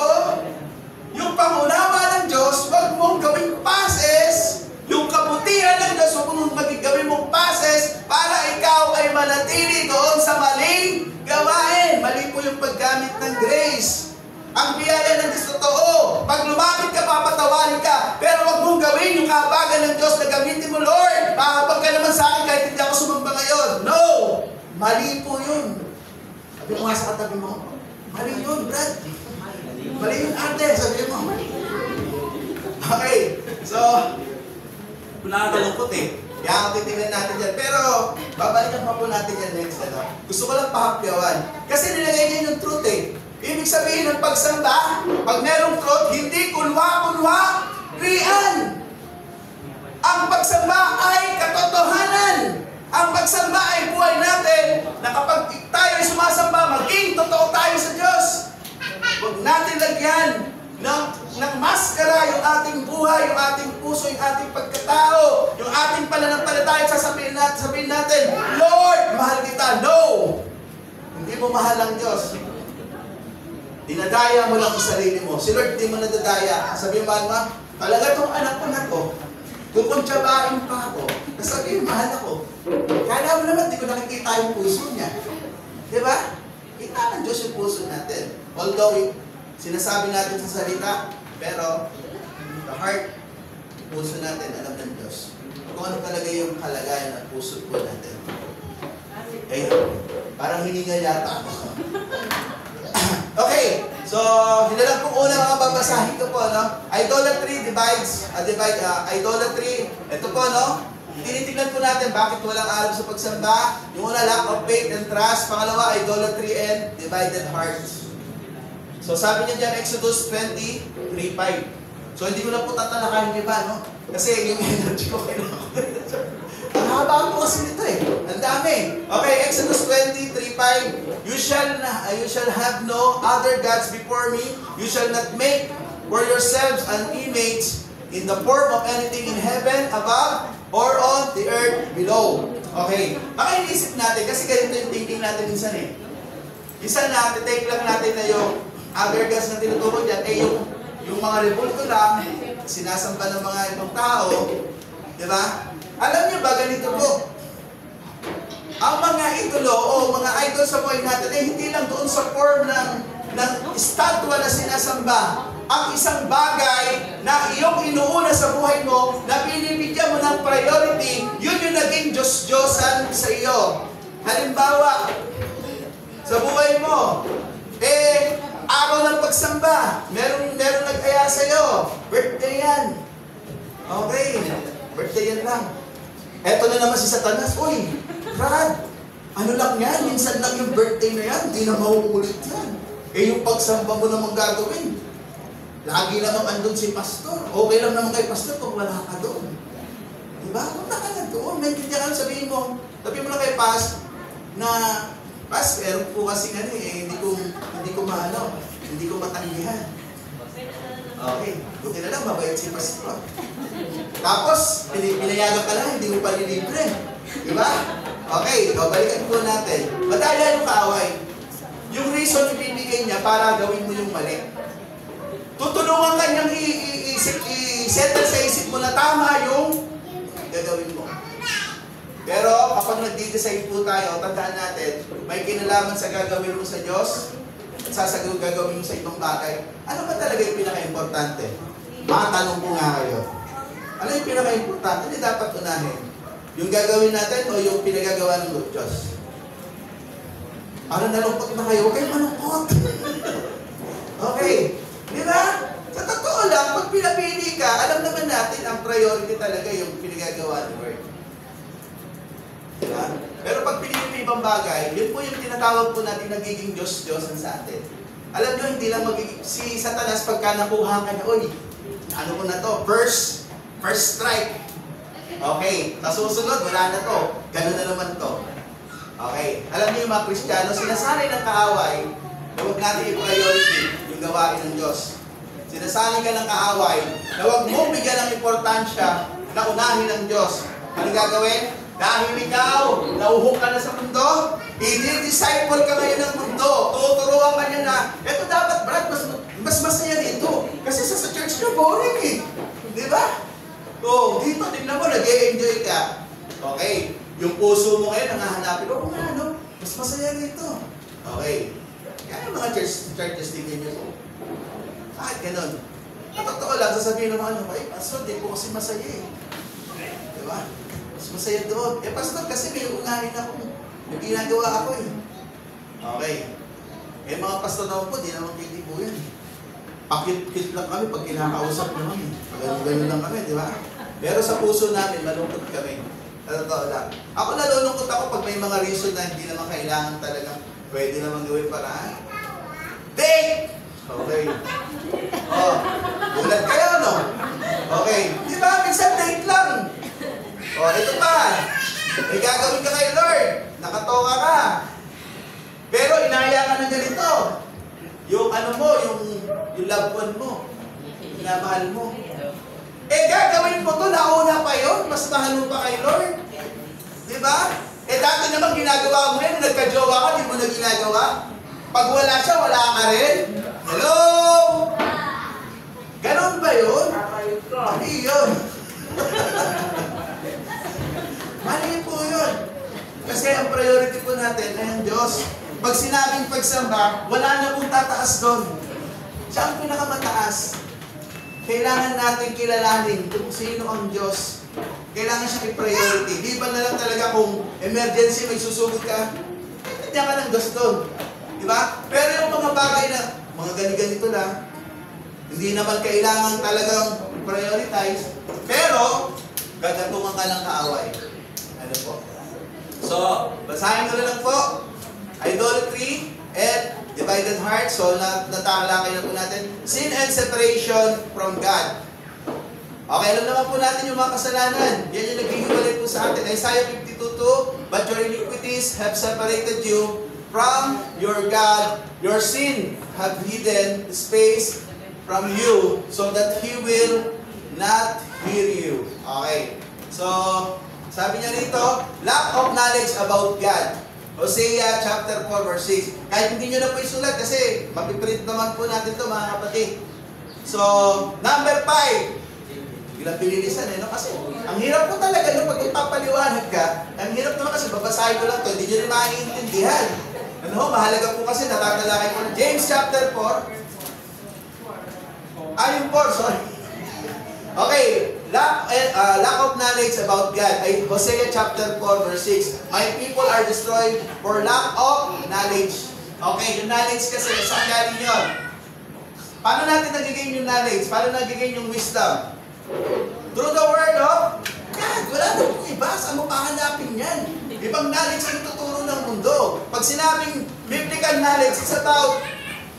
yung pangunawa ng Diyos, huwag mong gawing pases. Yung kabutihan ng Diyos, huwag mong gawin mong pases para ikaw ay manatili doon sa maling gawain. Mali po yung paggamit ng grace. Ang biyaya ng Diyos totoo. Pag lumapit ka, papatawarin ka. Pero huwag mong gawin yung kahabagan ng Diyos na gamitin mo, Lord. Mahabag ka naman sa akin kahit hindi ako sumamba ngayon. No! Mali po yun. At Sabi mo nga sa katabi mo, mali yun, Brad. Mali yun, ate. Sabi mo. Okay. So, kung nakakalungkot eh. Kaya titingnan natin yan. Pero, babalikan pa po natin yan next. Gusto ko lang pahapyawan. Kasi nilagay niya yung truth eh. Ibig sabihin ng pagsamba, pag merong truth, hindi kunwa-kunwa, riyan. Ang pagsamba ay katotohanan. Ang pagsamba ay buhay natin na kapag tayo ay sumasamba, maging totoo tayo sa Diyos. Huwag natin lagyan ng maskara yung ating buhay, yung ating puso, yung ating pagkatao, yung ating pananampalataya. Sasabihin natin, Lord, mahal kita. No! Hindi mo mahal ang Diyos. Dinadaya mo lang ang sarili mo. Si Lord, di mo nadadaya. Sabi mo, talaga itong anak ko na to, kukuntsabahin pa ako, nasabihin, mahal ako. Kala mo naman, di ko nakikita yung puso niya. Di ba? Kita ng Diyos yung puso natin. Although, sinasabi natin sa salita, pero the heart, puso natin, alam ng Diyos. Kung ano talaga yung kalagayan ng puso po natin. Eh, parang hininga yata ako. Okay, so yun na lang po una mga babasahin ko po, no? Idolatry divides, idolatry, ito po, no? Tinitignan po natin bakit walang alam sa pagsamba. Yung una, lack of faith and trust. Pangalawa, idolatry and divided hearts. So sabi niya dyan, Exodus 20:3-5. So hindi ko na po tatalakayin yung iba, no? Kasi yung energy ko kailangan. Ang haba po kasi nito eh. Ang dami. Okay, Exodus 20:3-5. You shall have no other gods before me. You shall not make for yourselves an image in the form of anything in heaven above or on the earth below. Okay. Baka inisip natin, kasi ganito yung thinking natin minsan eh. Minsan take lang natin na yung other gods na tinuturo dyan, eh yung mga rebulto lang, sinasamba ng mga ibang tao, di ba? Alam niyo ba, ganito po, ang mga idolo o mga idol sa buhay natin ay hindi lang doon sa form ng estatwa na sinasamba. Ang isang bagay na iyong inuuna sa buhay mo, na binibigyan mo ng priority, yun yung naging Diyos-Diyosan sa iyo. Halimbawa, sa buhay mo, araw ng pagsamba, merong nag-aya sa iyo, birthday yan. Okay, birthday yan lang. Eto na naman si Satanas, uy, Brad, ano lang yan, minsan lang yung birthday na yan, hindi na mauulit yan. Yung pagsamba mo naman gagawin. Lagi naman andun si pastor. Okay lang naman kay pastor kung wala ka doon. Diba? Punta ka na doon. May hindi ka sabihin mo lang kay Pas, na, Pas, meron po kasi hindi ko matanggihan. Okay, buti na lang, mabait si pastor. Tapos, pinayagan ka lang, hindi mo pa nilibre. Diba? Okay, balikan po natin. Madaya yung kaaway. Yung reason ibibigay niya para gawin mo yung mali. Tutulungan ka niyang i-settle sa isip mo na tama yung gagawin mo. Pero kapag nag-decide po tayo, tandaan natin, may kinalaman sa gagawin mo sa Diyos, at gagawin mo sa ibang bagay. Ano ba talaga yung pinaka-importante? Tanong ko nga kayo. Ano yung pinaka-importante? Hindi dapat unahin. Yung gagawin natin o yung pinagagawa ng Diyos? Parang nalungkot na kayo. Huwag kayong malungkot. Okay. Di ba? Sa totoo lang, pag pinapili ka, alam naman natin ang priority talaga yung pinagagawa ng Word. Diba? Pero pag pinili mo ibang bagay, yun po yung tinatawag po natin nagiging Diyos-Diyosan sa atin. Alam nyo, hindi lang magiging, si Satanas pagka nakuha ka niya, uy, ano ko na to? First strike. Okay, sa susunod, wala na to. Ganun na naman to. Okay, alam niyo yung mga Kristiyano, sinasanay ng kaaway, na huwag natin i-priority yung gawain ng Diyos. Sinasanay ka ng kaaway, na huwag mong bigyan ng importansya na unahin ng Diyos. Ano gagawin? Dahil ikaw, nauhok ka na sa mundo, i-disciple ka ngayon ng mundo, tuturuan ka niya na, eto dapat, Brad, mas masaya dito. Kasi sa church na boring eh. Di ba? O, dito, tignan mo, nag-e-enjoy ka. Okay. Yung puso mo ngayon, nangahanapin, kung ano, mas masaya dito. Okay. Kaya yung mga churches, tingin nyo po. Bakit ganun? Sa totoo lang, sasabihin naman, ay, pastor, di po kasi masaya eh. Di ba? Mas masaya doon. Pastor, kasi may unahin ako. May ginagawa ako eh. Okay. Eh mga pastor naman po, di naman pwede po yan. Pakit-kit lang kami pag kinakausap naman. Ganun lang kami, di ba? Pero sa puso namin, malungkot kami. Totoo lang. Ako nalulungkot ako pag may mga reason na hindi naman kailangan talagang pwede naman gawin paraan. Date! Okay. Oh, gulat kayo, no? Okay. Di ba? Minsan date lang. Oh, ito pa. May gagawin ka kay Lord. Nakatoka ka. Pero inaya ka ng ganito. Yung ano mo, yung loved one mo. Minamahal mo. Eh, gagawin mo to, nauna pa yun. Mas mahal mo pa kay Lord. Diba? Eh, dati naman ginagawa mo yan. Nagka-jowa ka, di mo na ginagawa. Pag wala siya, wala ka rin. Hello? Ganon ba yun? Mali yun. Mali po yun. Kasi ang priority po natin ay ang Diyos. Pag sinabing pagsamba, wala na pong tataas doon. Siya ang pinakamataas. Kailangan natin kilalanin kung sino ang Diyos. Kailangan siya i-priority. Di ba na lang talaga kung emergency, may susugod ka, hindi ka ng Diyos doon. Di ba? Pero yung mga bagay na, mga ganito lang, hindi naman kailangan talagang prioritize, pero gagatungan ka ng kaaway. Ano po? So, basahin ko na lang po. Idolatry and divided heart. So, natalakay na po natin. Sin and separation from God. Okay, alam naman po natin yung mga kasalanan. Yan yung naghihiwalay po sa atin. Isaiah 52:2, but your iniquities have separated you from your God. Your sin have hidden space from you so that He will not hear you. Okay. So, sabi niya rito, lack of knowledge about God. Hosea chapter 4 verse 6. Kahit hindi nyo na po isulat kasi mapiprint naman po natin ito mga kapatid. So, number 5. Bilang pinilisan no? Kasi ang hirap po talaga no? Pag ipapaliwanag ka, ang hirap naman kasi babasahin ko lang ito, hindi nyo rin maiintindihan. Ano, mahalaga po kasi natatalakay ko na. James chapter 4. Yung 4, sorry. Okay, lack of knowledge about God. Ay Hosea chapter 4 verse 6. My people are destroyed for lack of knowledge. Okay, yung knowledge kasi, saan galing yun? Paano natin nagiging yung knowledge? Paano nagiging yung wisdom? Through the word of God. Wala na po iba. Saan mo pahanapin yan? Ibang knowledge ang tuturo ng mundo. Pag sinabing biblical knowledge, it's about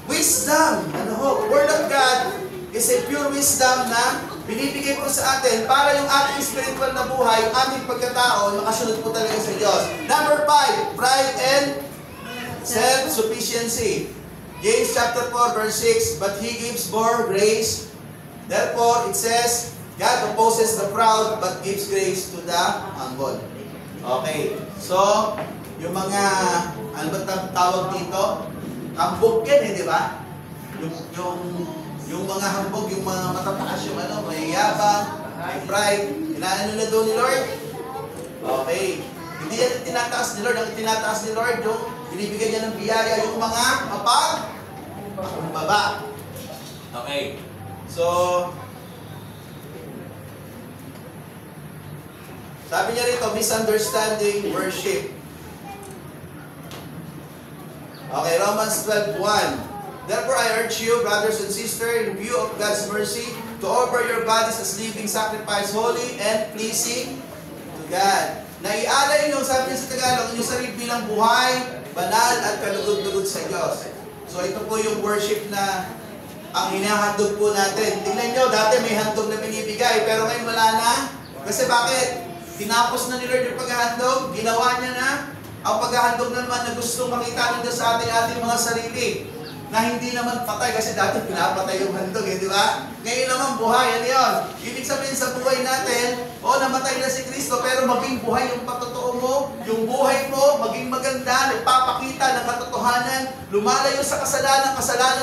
wisdom. Ano ho? Word of God is a pure wisdom na binibigay po sa atin para yung ating spiritual na buhay, yung ating pagkatao, makasunod po talaga sa Diyos. Number 5, pride and self-sufficiency. James chapter 4 verse 6, but He gives more grace. Therefore, it says, God opposes the proud but gives grace to the humble. Okay. So, yung mga, ano ba tawag dito? Hambog yan di ba? Yung mga hambog, yung mga matataas, yung ano, may yabang, may pride, inaano na doon ni Lord? Okay. Hindi yan tinataas ni Lord. Ang tinataas ni Lord, yung binibigyan niya ng biyaya, yung mga mapag-baba. Okay. So, sabi niya rito, misunderstanding worship. Okay, Romans 12:1. Therefore, I urge you, brothers and sisters, in view of God's mercy, to offer your bodies as living sacrifice, holy and pleasing to God. Naialay nyo, sabi niya sa Tagalog, yung sarili bilang buhay, banal at kalugod-lugod sa Diyos. So, ito po yung worship na ang hinahandog po natin. Tingnan nyo, dati may handog na binibigay, pero ngayon wala na. Kasi bakit? Tinapos na ni Lord yung paghahandog, ginawa niya na ang paghahandog na naman na gustong makita nyo sa ating mga sarili. Na hindi naman patay kasi dati pinapatay yung handog di ba? Ngayon naman buhay, ano yun? Ibig sabihin sa buhay natin, namatay na si Kristo, pero maging buhay yung patotoo mo, yung buhay mo, maging maganda, nagpapakita ng katotohanan, lumalayo sa kasalanan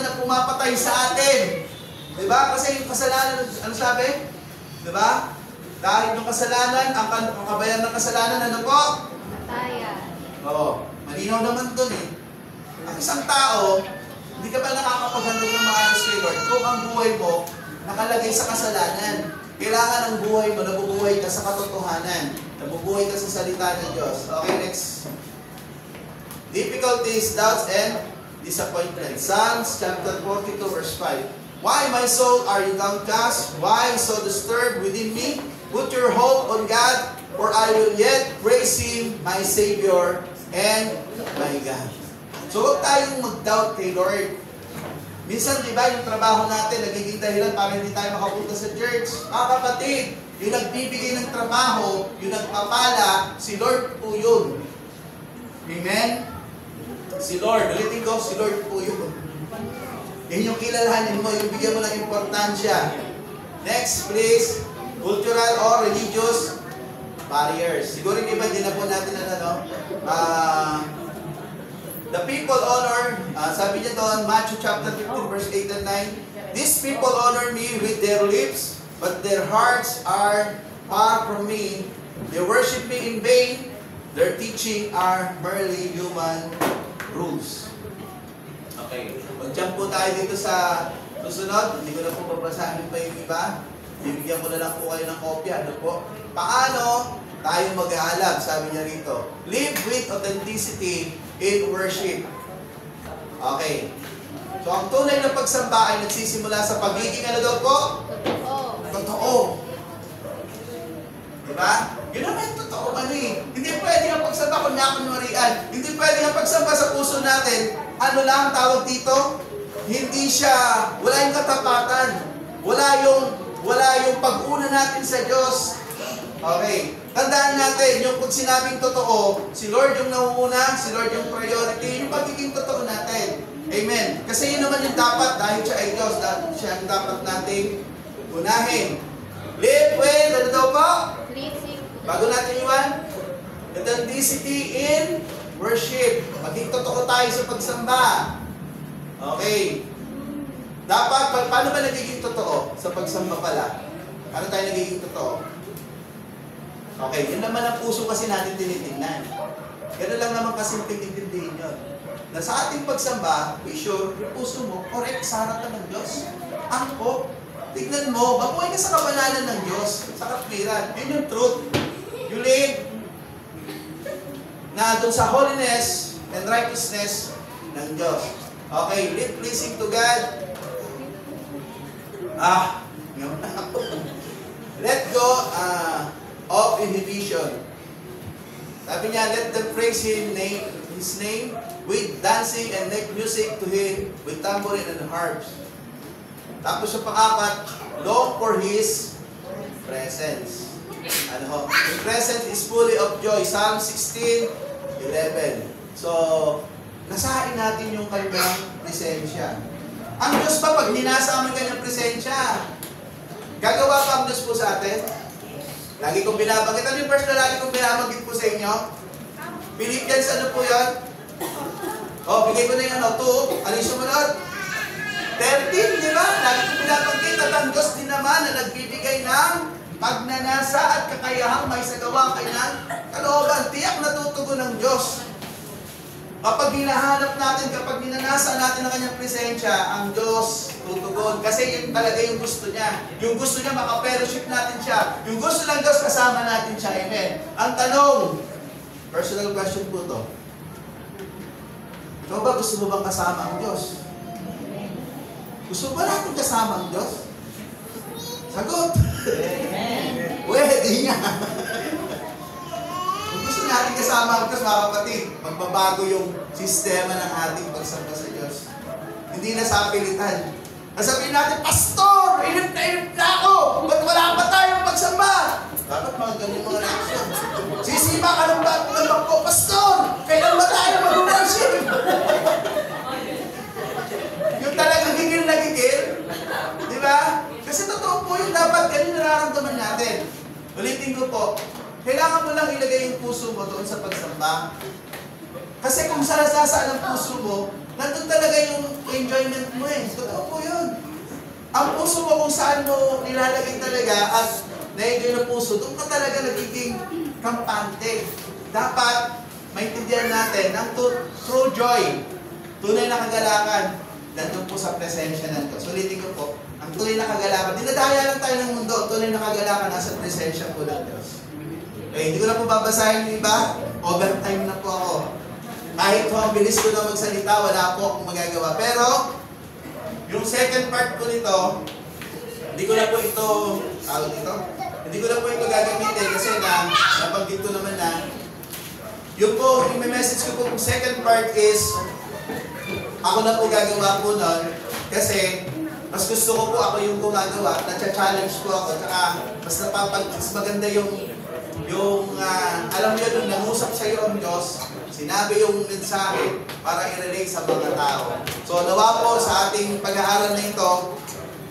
na pumapatay sa atin. Di ba? Kasi yung kasalanan, ano sabi? Di ba? Dahil yung kasalanan, ang kabayan ng kasalanan, ano po? Matayan. Oo. Malinaw naman dun Ang isang tao, hindi ka ba nakakapaghandog ng maayos kay Lord kung ang buhay mo nakalagay sa kasalanan? Kailangan ang buhay mo, nabubuhay ka sa katotohanan. Nabubuhay ka sa salita ng Diyos. Okay, next. Difficulties, doubts, and disappointment. Psalms chapter 42 verse 5. Why, my soul, are you downcast? Why so disturbed within me? Put your hope on God, for I will yet praise Him, my Savior and my God. So huwag tayong mag-doubt kay Lord. Minsan, di ba, yung trabaho natin, nagiging dahilan para hindi tayo makapunta sa church. Mga kapatid, yung nagbibigay ng trabaho, yung nagpapala, si Lord po yun. Amen? Si Lord, ulitin ko, si Lord po yun. Yan yung kilalanin mo, yung bigyan mo ng importansya. Next, please, cultural or religious barriers. Siguro yung iba, di na po natin the people honor, sabi niya doon, Matthew chapter 15, verse 8 and 9, these people honor me with their lips, but their hearts are far from me. They worship me in vain. Their teaching are merely human rules. Okay. Mag-jump po tayo dito sa susunod. Hindi ko na po babasahin pa yung iba. Bibigyan ko na lang po kayo ng kopya. Ano po? Paano tayo mag-aalab? Sabi niya rito. Live with authenticity in worship. Okay. So, ang tunay na pagsamba ay nagsisimula sa pagiging ano daw po? Totoo. Diba? Yun naman yung totoo Hindi pwede ang pagsamba kung nakunwarian. Hindi pwede ang pagsamba sa puso natin. Ano lang tawag dito? Hindi siya, wala yung katapatan. Wala yung pag-una natin sa Diyos. Okay. Tandaan natin, yung pag sinabing totoo, si Lord yung nauuna, si Lord yung priority, yung pagiging totoo natin. Amen. Kasi yun naman yung dapat, dahil siya ay Diyos, siya ang dapat nating unahin. Live with, ano daw po? Bago natin iwan, authenticity in worship. Maging totoo tayo sa pagsamba. Okay. Dapat, paano ba nagiging totoo sa pagsamba pala? Paano tayo nagiging totoo? Okay, yun naman ang puso kasi natin tinitingnan. Ganun lang naman kasi intindihin yun. Na sa ating pagsamba, be sure, yung puso mo, correct sa harapan ng Diyos. Angkop. Tignan mo, mabuhay ka sa kabanalan ng Diyos, sa katwiran. Yun yung truth. You live na doon sa holiness and righteousness ng Diyos. Okay, live pleasing to God. Let go of inhibition. Sabi niya, let them praise His name with dancing and make music to Him with tambourine and harps. Tapos yung pang-apat, long for His presence. His presence is fully of joy. Psalm 16:11. So, nasahin natin yung kanyang presensya. Ang Diyos ba, pag hinasa kami kanyang presensya, gagawa pa ang Diyos po sa atin? Lagi kong binabanggit. Ano yung verse na lagi kong binabanggit po sa inyo? Philippians, ano po yun? Bigay ko na yung 2. Ano yung sumunod? 13, di ba? Lagi kong binabanggit. At ang Diyos din naman na nagbibigay ng pagnanasa at kakayahang may sagawa kanyang kalooban. Tiyak na tutugon ng Diyos. Kapag hinahanap natin, kapag ninanasa natin ang kanyang presensya, ang Diyos tutugon. Kasi yun talaga yung gusto niya. Yung gusto niya, maka-fellowship natin siya. Yung gusto ng Diyos, kasama natin siya. Amen. Ang tanong, personal question po to. Ikaw ba, gusto mo bang kasama ang Diyos? Gusto ba natin kasama ang Diyos? Sagot. Pwede niya. Kung gusto natin kasama ang Diyos, mga kapatid, magbabago yung sistema ng ating pagsamba sa Diyos. Hindi na sa pilitan. Nasabihin natin, Pastor, inip na ako! Ba't wala pa tayong pagsamba? Dapat mga ganyan mga reaction. Sisiba ka ng bagong ko, Pastor, kailan ba tayo mag-worship? Yung talagang gigil na gigil. Di ba? Kasi totoo po yun, dapat ganyan nararamdaman natin. Ulitin ko po, kailangan mo lang ilagay yung puso mo doon sa pagsamba. Kasi kung sarasasaan ang puso mo, nandun talaga yung enjoyment mo eh. Totoo po yun. Ang puso mo kung saan mo nilalagay talaga at na-enjoy ng puso, doon ka talaga nagiging kampante. Dapat maintindihan natin ang true joy, tunay na kagalakan, nandun po sa presensya ng Diyos. Ulitin ko po, ang tunay na kagalakan, dinadaya lang tayo ng mundo, ang tunay na kagalakan nasa presensya po ng Diyos. Okay, hindi ko na po babasahin yung iba, overtime na po ako. Kahit ang bilis ko na magsalita, wala po akong magagawa. Pero, yung second part ko nito, hindi ko na po ito, hindi ko na po ito gagamitin kasi nabanggit ko naman na, yung may message ko po, yung second part is, ako na po gagawa po nun, kasi, mas gusto ko po ako yung gumagawa, na-challenge ko ako, tsaka mas maganda yung alam mo yun, nung nangusap sa iyo ang Diyos, sinabi yung mensahe para i-relate sa mga tao. So, nawa po sa ating pag-aaral na ito,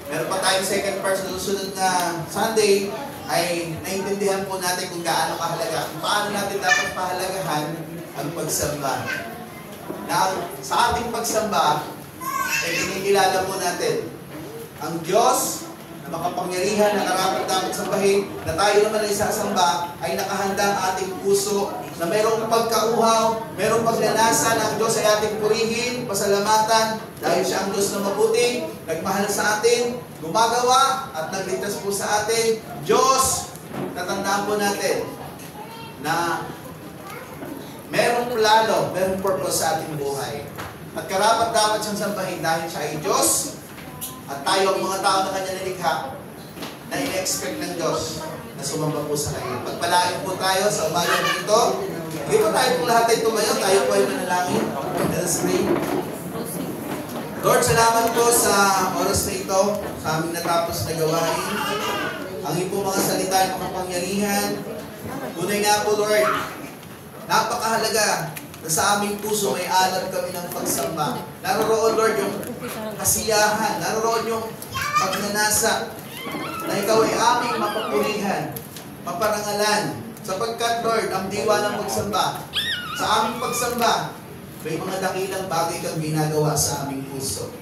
meron pa tayong second part sa susunod na Sunday, ay naintindihan po natin kung gaano kahalaga, kung paano natin dapat pahalagahan ang pagsamba. Na sa ating pagsamba, ay kinikilala po natin ang Diyos na makapangyarihan, na karapat-dapat sambahin, na tayo naman ay sasamba, ay nakahanda ang ating puso, na mayroong pagkauhaw, mayroong pagnanasa na ang Diyos ay ating purihin, pasalamatan, dahil siya ang Diyos na mabuti, nagmahal sa atin, gumagawa, at nagligtas po sa atin. Diyos, tatandaan po natin, na mayroong plano, mayroong purpose sa ating buhay. At karapat-dapat siyang sambahin dahil siya ay Diyos, at tayo ang mga tao na Kanya nilikha na in-expect ng Diyos na sumamba po sa Kanya. Pagpalain po tayo sa umagang ito. Hindi po tayo po lahat ay tumayo. Tayo po ay manalangin. Let us pray. Lord, salamat po sa oras na ito, sa aming natapos na gawain. Ang iyong mga salita ay makapangyarihan. Tunay nga po, Lord, napakahalaga na sa aming puso may alam kami ng pagsamba. Naroroon, Lord, yung kasiyahan. Naroroon yung pagnanasa na ikaw ay aming mapapurihan, maparangalan. Sapagkat, Lord, ang diwa ng pagsamba, sa aming pagsamba, may mga dakilang bagay kang ginagawa sa aming puso.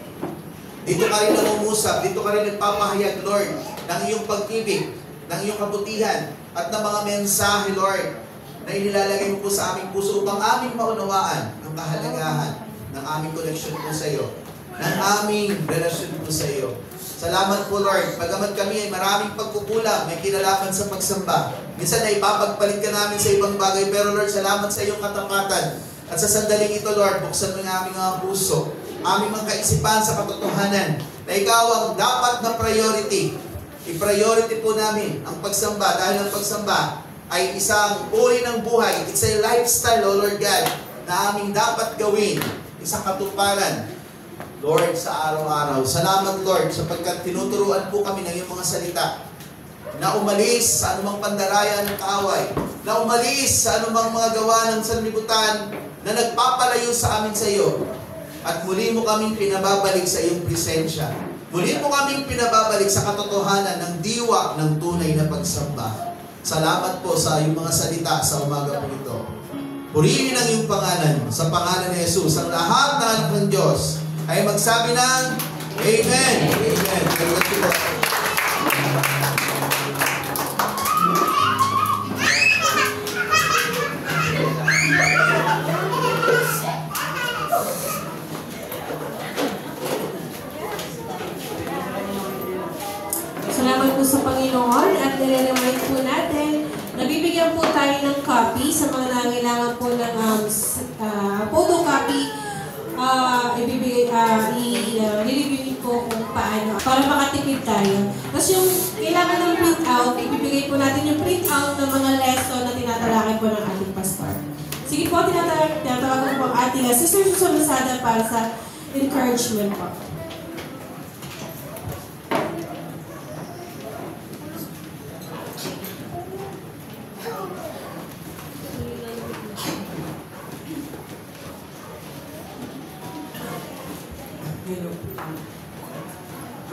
Dito ka rin nangungusap, dito ka rin nagpapahayag, Lord, ng iyong pag-ibig, ng iyong kabutihan, at ng mga mensahe, Lord, na inilalagay mo po sa aming puso upang aming maunawaan ang kahalagahan ng aming connection po sa iyo, ng aming relasyon po sa iyo. Salamat po, Lord. Bagamat kami ay maraming pagkukulang, may kinalaman sa pagsamba. Minsan ay ipapagpalit ka namin sa ibang bagay, pero Lord, salamat sa iyong katapatan. At sa sandaling ito, Lord, buksan mo ng aming mga puso, aming mga kaisipan sa katotohanan, na ikaw ang dapat na priority. I-priority po namin ang pagsamba dahil ang pagsamba ay isang uri ng buhay. It's a lifestyle, O Lord God, na aming dapat gawin. Isang katuparan, Lord, sa araw-araw. Salamat, Lord, sapagkat tinuturuan po kami ng iyong mga salita na umalis sa anumang pandarayan ng kaaway, na umalis sa anumang mga gawa ng sanlibutan na nagpapalayo sa amin sa iyo. At muli mo kaming pinababalik sa iyong presensya. Muli mo kaming pinababalik sa katotohanan ng diwa ng tunay na pagsamba. Salamat po sa iyong mga salita sa umaga po ito. Purihin ang iyong pangalan. Sa pangalan ni Jesus, ang lahat ng anak ng Diyos ay magsabi ng Amen. Amen. God bless you po. Salamat po sa Panginoon at nire-remind po natin, nabibigyan po tayo ng copy sa mga nangailangan po ng photocopy. I-review po kung paano para makatipid tayo. Tapos yung kailangan ng print-out, ibibigay po natin yung print-out ng mga lesson na tinatalakay po ng ating pastor. Sige po, tinatawagan po ang ating Sister Susan Masada para sa encouragement po.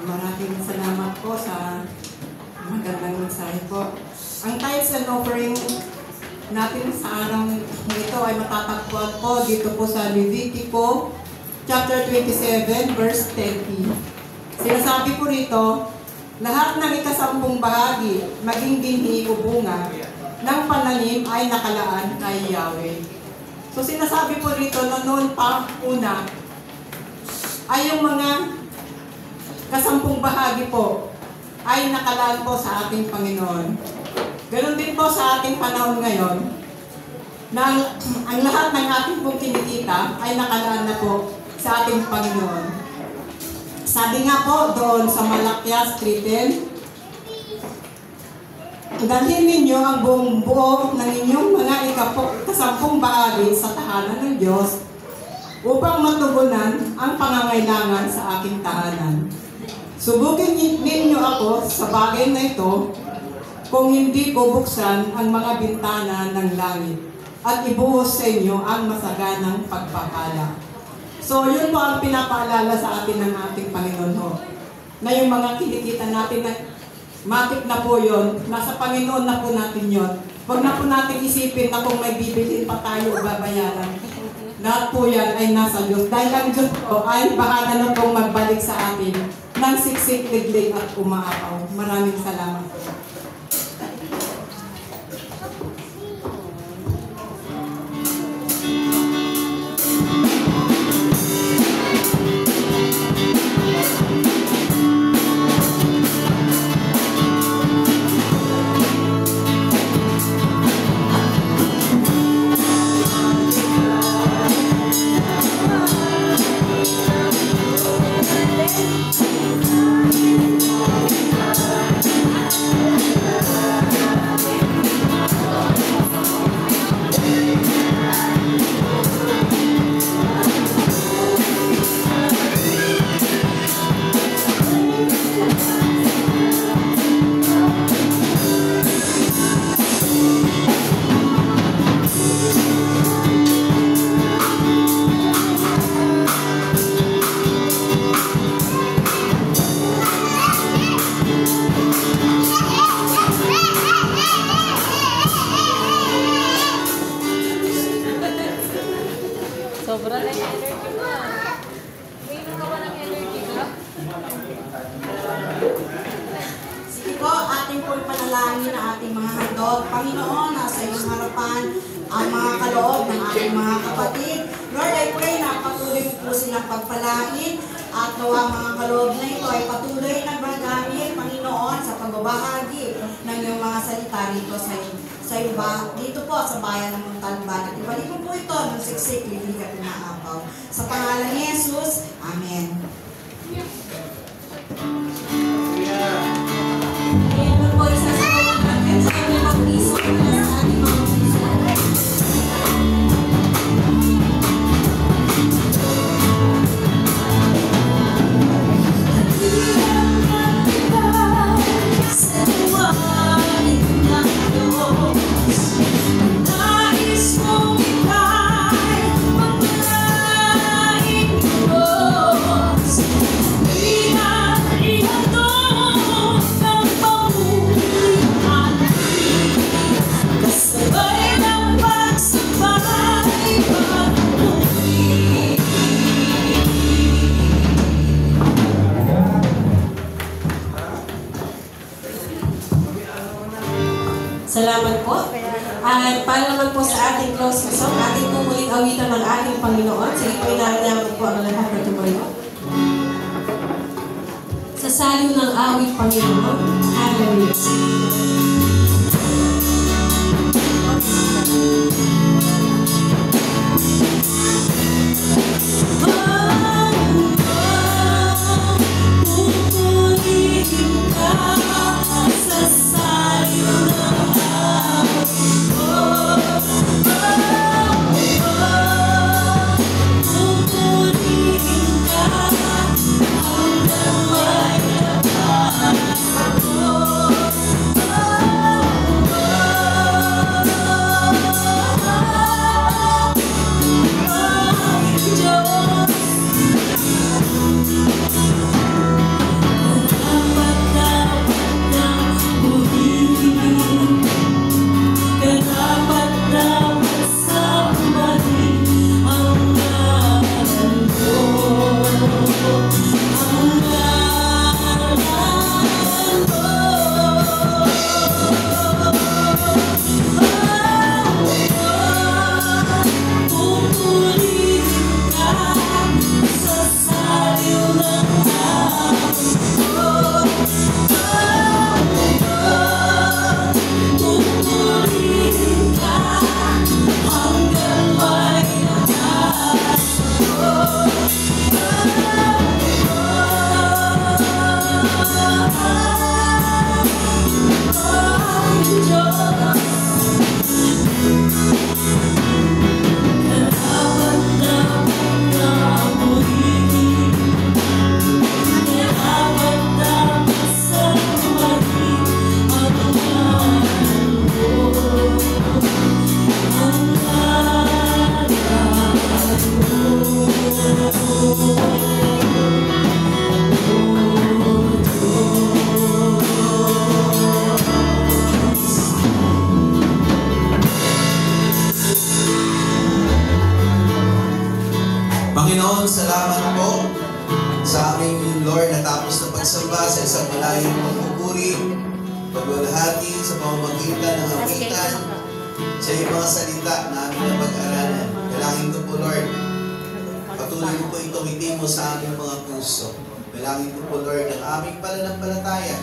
Maraming salamat po sa magandang mensahe po. Ang tithes and offering natin sa araw nito ay matatagpuan po dito po sa Levitico chapter 27 verse 30. Sinasabi po rito, lahat ng ikasampung bahagi, maging binhi o bunga ng pananim ay nakalaan kay Yahweh. So sinasabi po rito na noon pa una ay yung mga kasampung bahagi po ay nakalaan po sa ating Panginoon. Ganon din po sa ating panahon ngayon. na ang lahat ng ating pong kinikita ay nakalaan na po sa ating Panginoon. Sabi nga po doon sa Malakias 3:10, dalhin ninyo ang buong buo ng inyong mga ikasampung bahagi sa tahanan ng Diyos upang matugunan ang pangangailangan sa aking tahanan. Subukin ninyo ako sa bagay na ito kung hindi ko buksan ang mga bintana ng langit at ibuhos sa inyo ang masaganang pagpapala. So yun po ang pinapaalala sa atin ng ating Panginoon ho. Na yung mga kinikita natin na matik na po yun, nasa Panginoon na po natin yun. Huwag na po natin isipin na kung may bibilin pa tayo o babayaran. Lahat po yan ay nasa Diyos. Dahil ang Diyos po ay bahala na pong magbalik sa atin ng siksik, liglig at umaapaw. Maraming salamat po. Sobra na yung energy mo. Mayroon ka ba ng energy ka? Sige po, ating pong panalangin ang ating mga handog. Panginoon, nasa iyong harapan ang mga kaloob ng ating mga kapatid. Lord, I pray na patuloy mo po silang pagpalain at nawa mga kaloob na ito ay patuloy na magamit, Panginoon, sa pagbabahagi ng iyong mga salita rito sa iba, dito po sa bayan ng Montalban. At ibalik mo po ito ng siksik, lilig at pinaapaw. Sa pangalan ni Jesus, Amen. Ayan po, isa sa mga natin sa mga piso na sa ating mga piso. Salamat po. At para naman po sa ating closing song, ating pumuling awitan ng ating Panginoon. Sige po, inaanyaman po ang lahat na tumayo. Sa saliw ng awit, Panginoon. Hallelujah. Oh Panginoon, salamat po sa aming Lord natapos na pagsamba sa isang malayong pagpupuri, pagwalhati sa pamamagitan ng awitan, sa iyong mga salita na aming napag-aralan. Dalangin ko po, Lord, patuloy mo po itong mo sa aming mga puso. Dalangin ko po, Lord, ang aming pananampalataya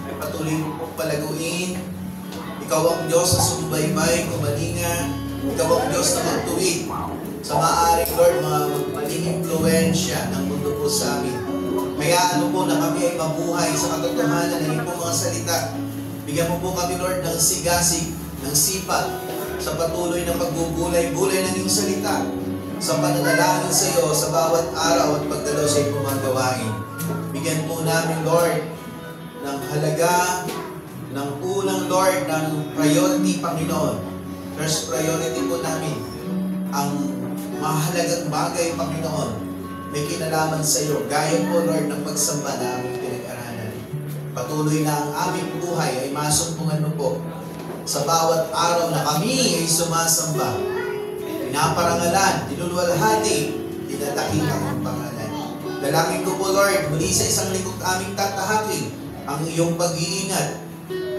ay patuloy mo po palaguin. Ikaw ang Diyos na sumbaybay, kumalinga. Ikaw ang Diyos na magtuwid sa maaaring, Lord, mga maling impluensya ng mundo po sa amin. Kaya po na kami ay mabuhay sa katotohanan ng iyong mga salita. Bigyan mo po kami, Lord, ng sigasig, ng sipag, sa patuloy na pagbubulay-bulay ng iyong salita, sa pananalangin sa iyo sa bawat araw at pagdalaw sa iyong mga gawain. Bigyan po namin, Lord, ng halaga, ng unang, Lord, ng priority, Panginoon. First priority po namin, ang mahalagang bagay, Panginoon, may kinalaman sa iyo. Gaya po, Lord, ng pagsamba na aming pinag-aralan. Patuloy na ang aming buhay ay masumpungan mo po sa bawat araw na kami ay sumasamba. Pinaparangalan, dinulwalhati, dinadakil ang pangalan. Dalangin ko po, Lord, muli sa isang lingkod aming tatahakin ang iyong pag-iingat,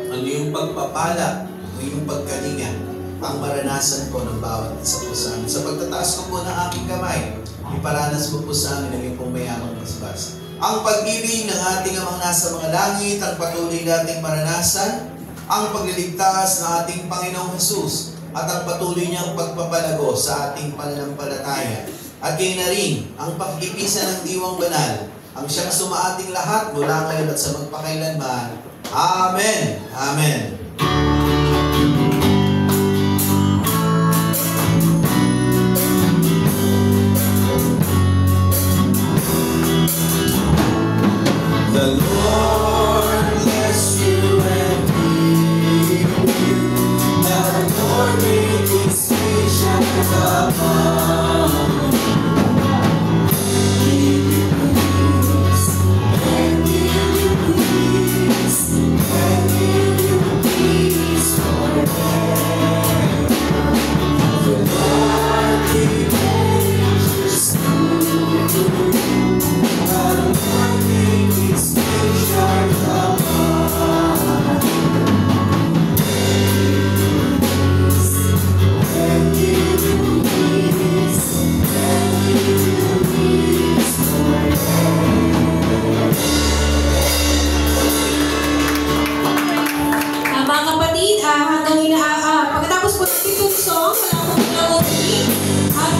ang iyong pagpapala, ang iyong pagkalinga, ang maranasan ko ng bawat isa po sa amin. Sa pagtataas ko po ng aking kamay, iparanas mo po sa amin ang iyong pong mayamang basbas. Ang pag-ibig ng ating amang nasa mga langit, ang patuloy nating maranasan, ang pagliligtas ng ating Panginoong Jesus, at ang patuloy niyang pagpapalago sa ating pananampalataya. At gayon na rin ang pagkikisa ng diwang banal, ang siyang sumaating lahat mula ngayon at sa magpakailanman. Amen. Amen. The Lord bless you and keep you. Now the Lord make his face shine upon you. Give you peace, and give you peace, and give you peace forever. The Lord keep angels through. Now the Lord make his face shine upon you. And give you peace, and give you peace forever. Mga kapatid, hanggang pagkatapos po ng itong song, wala po ng at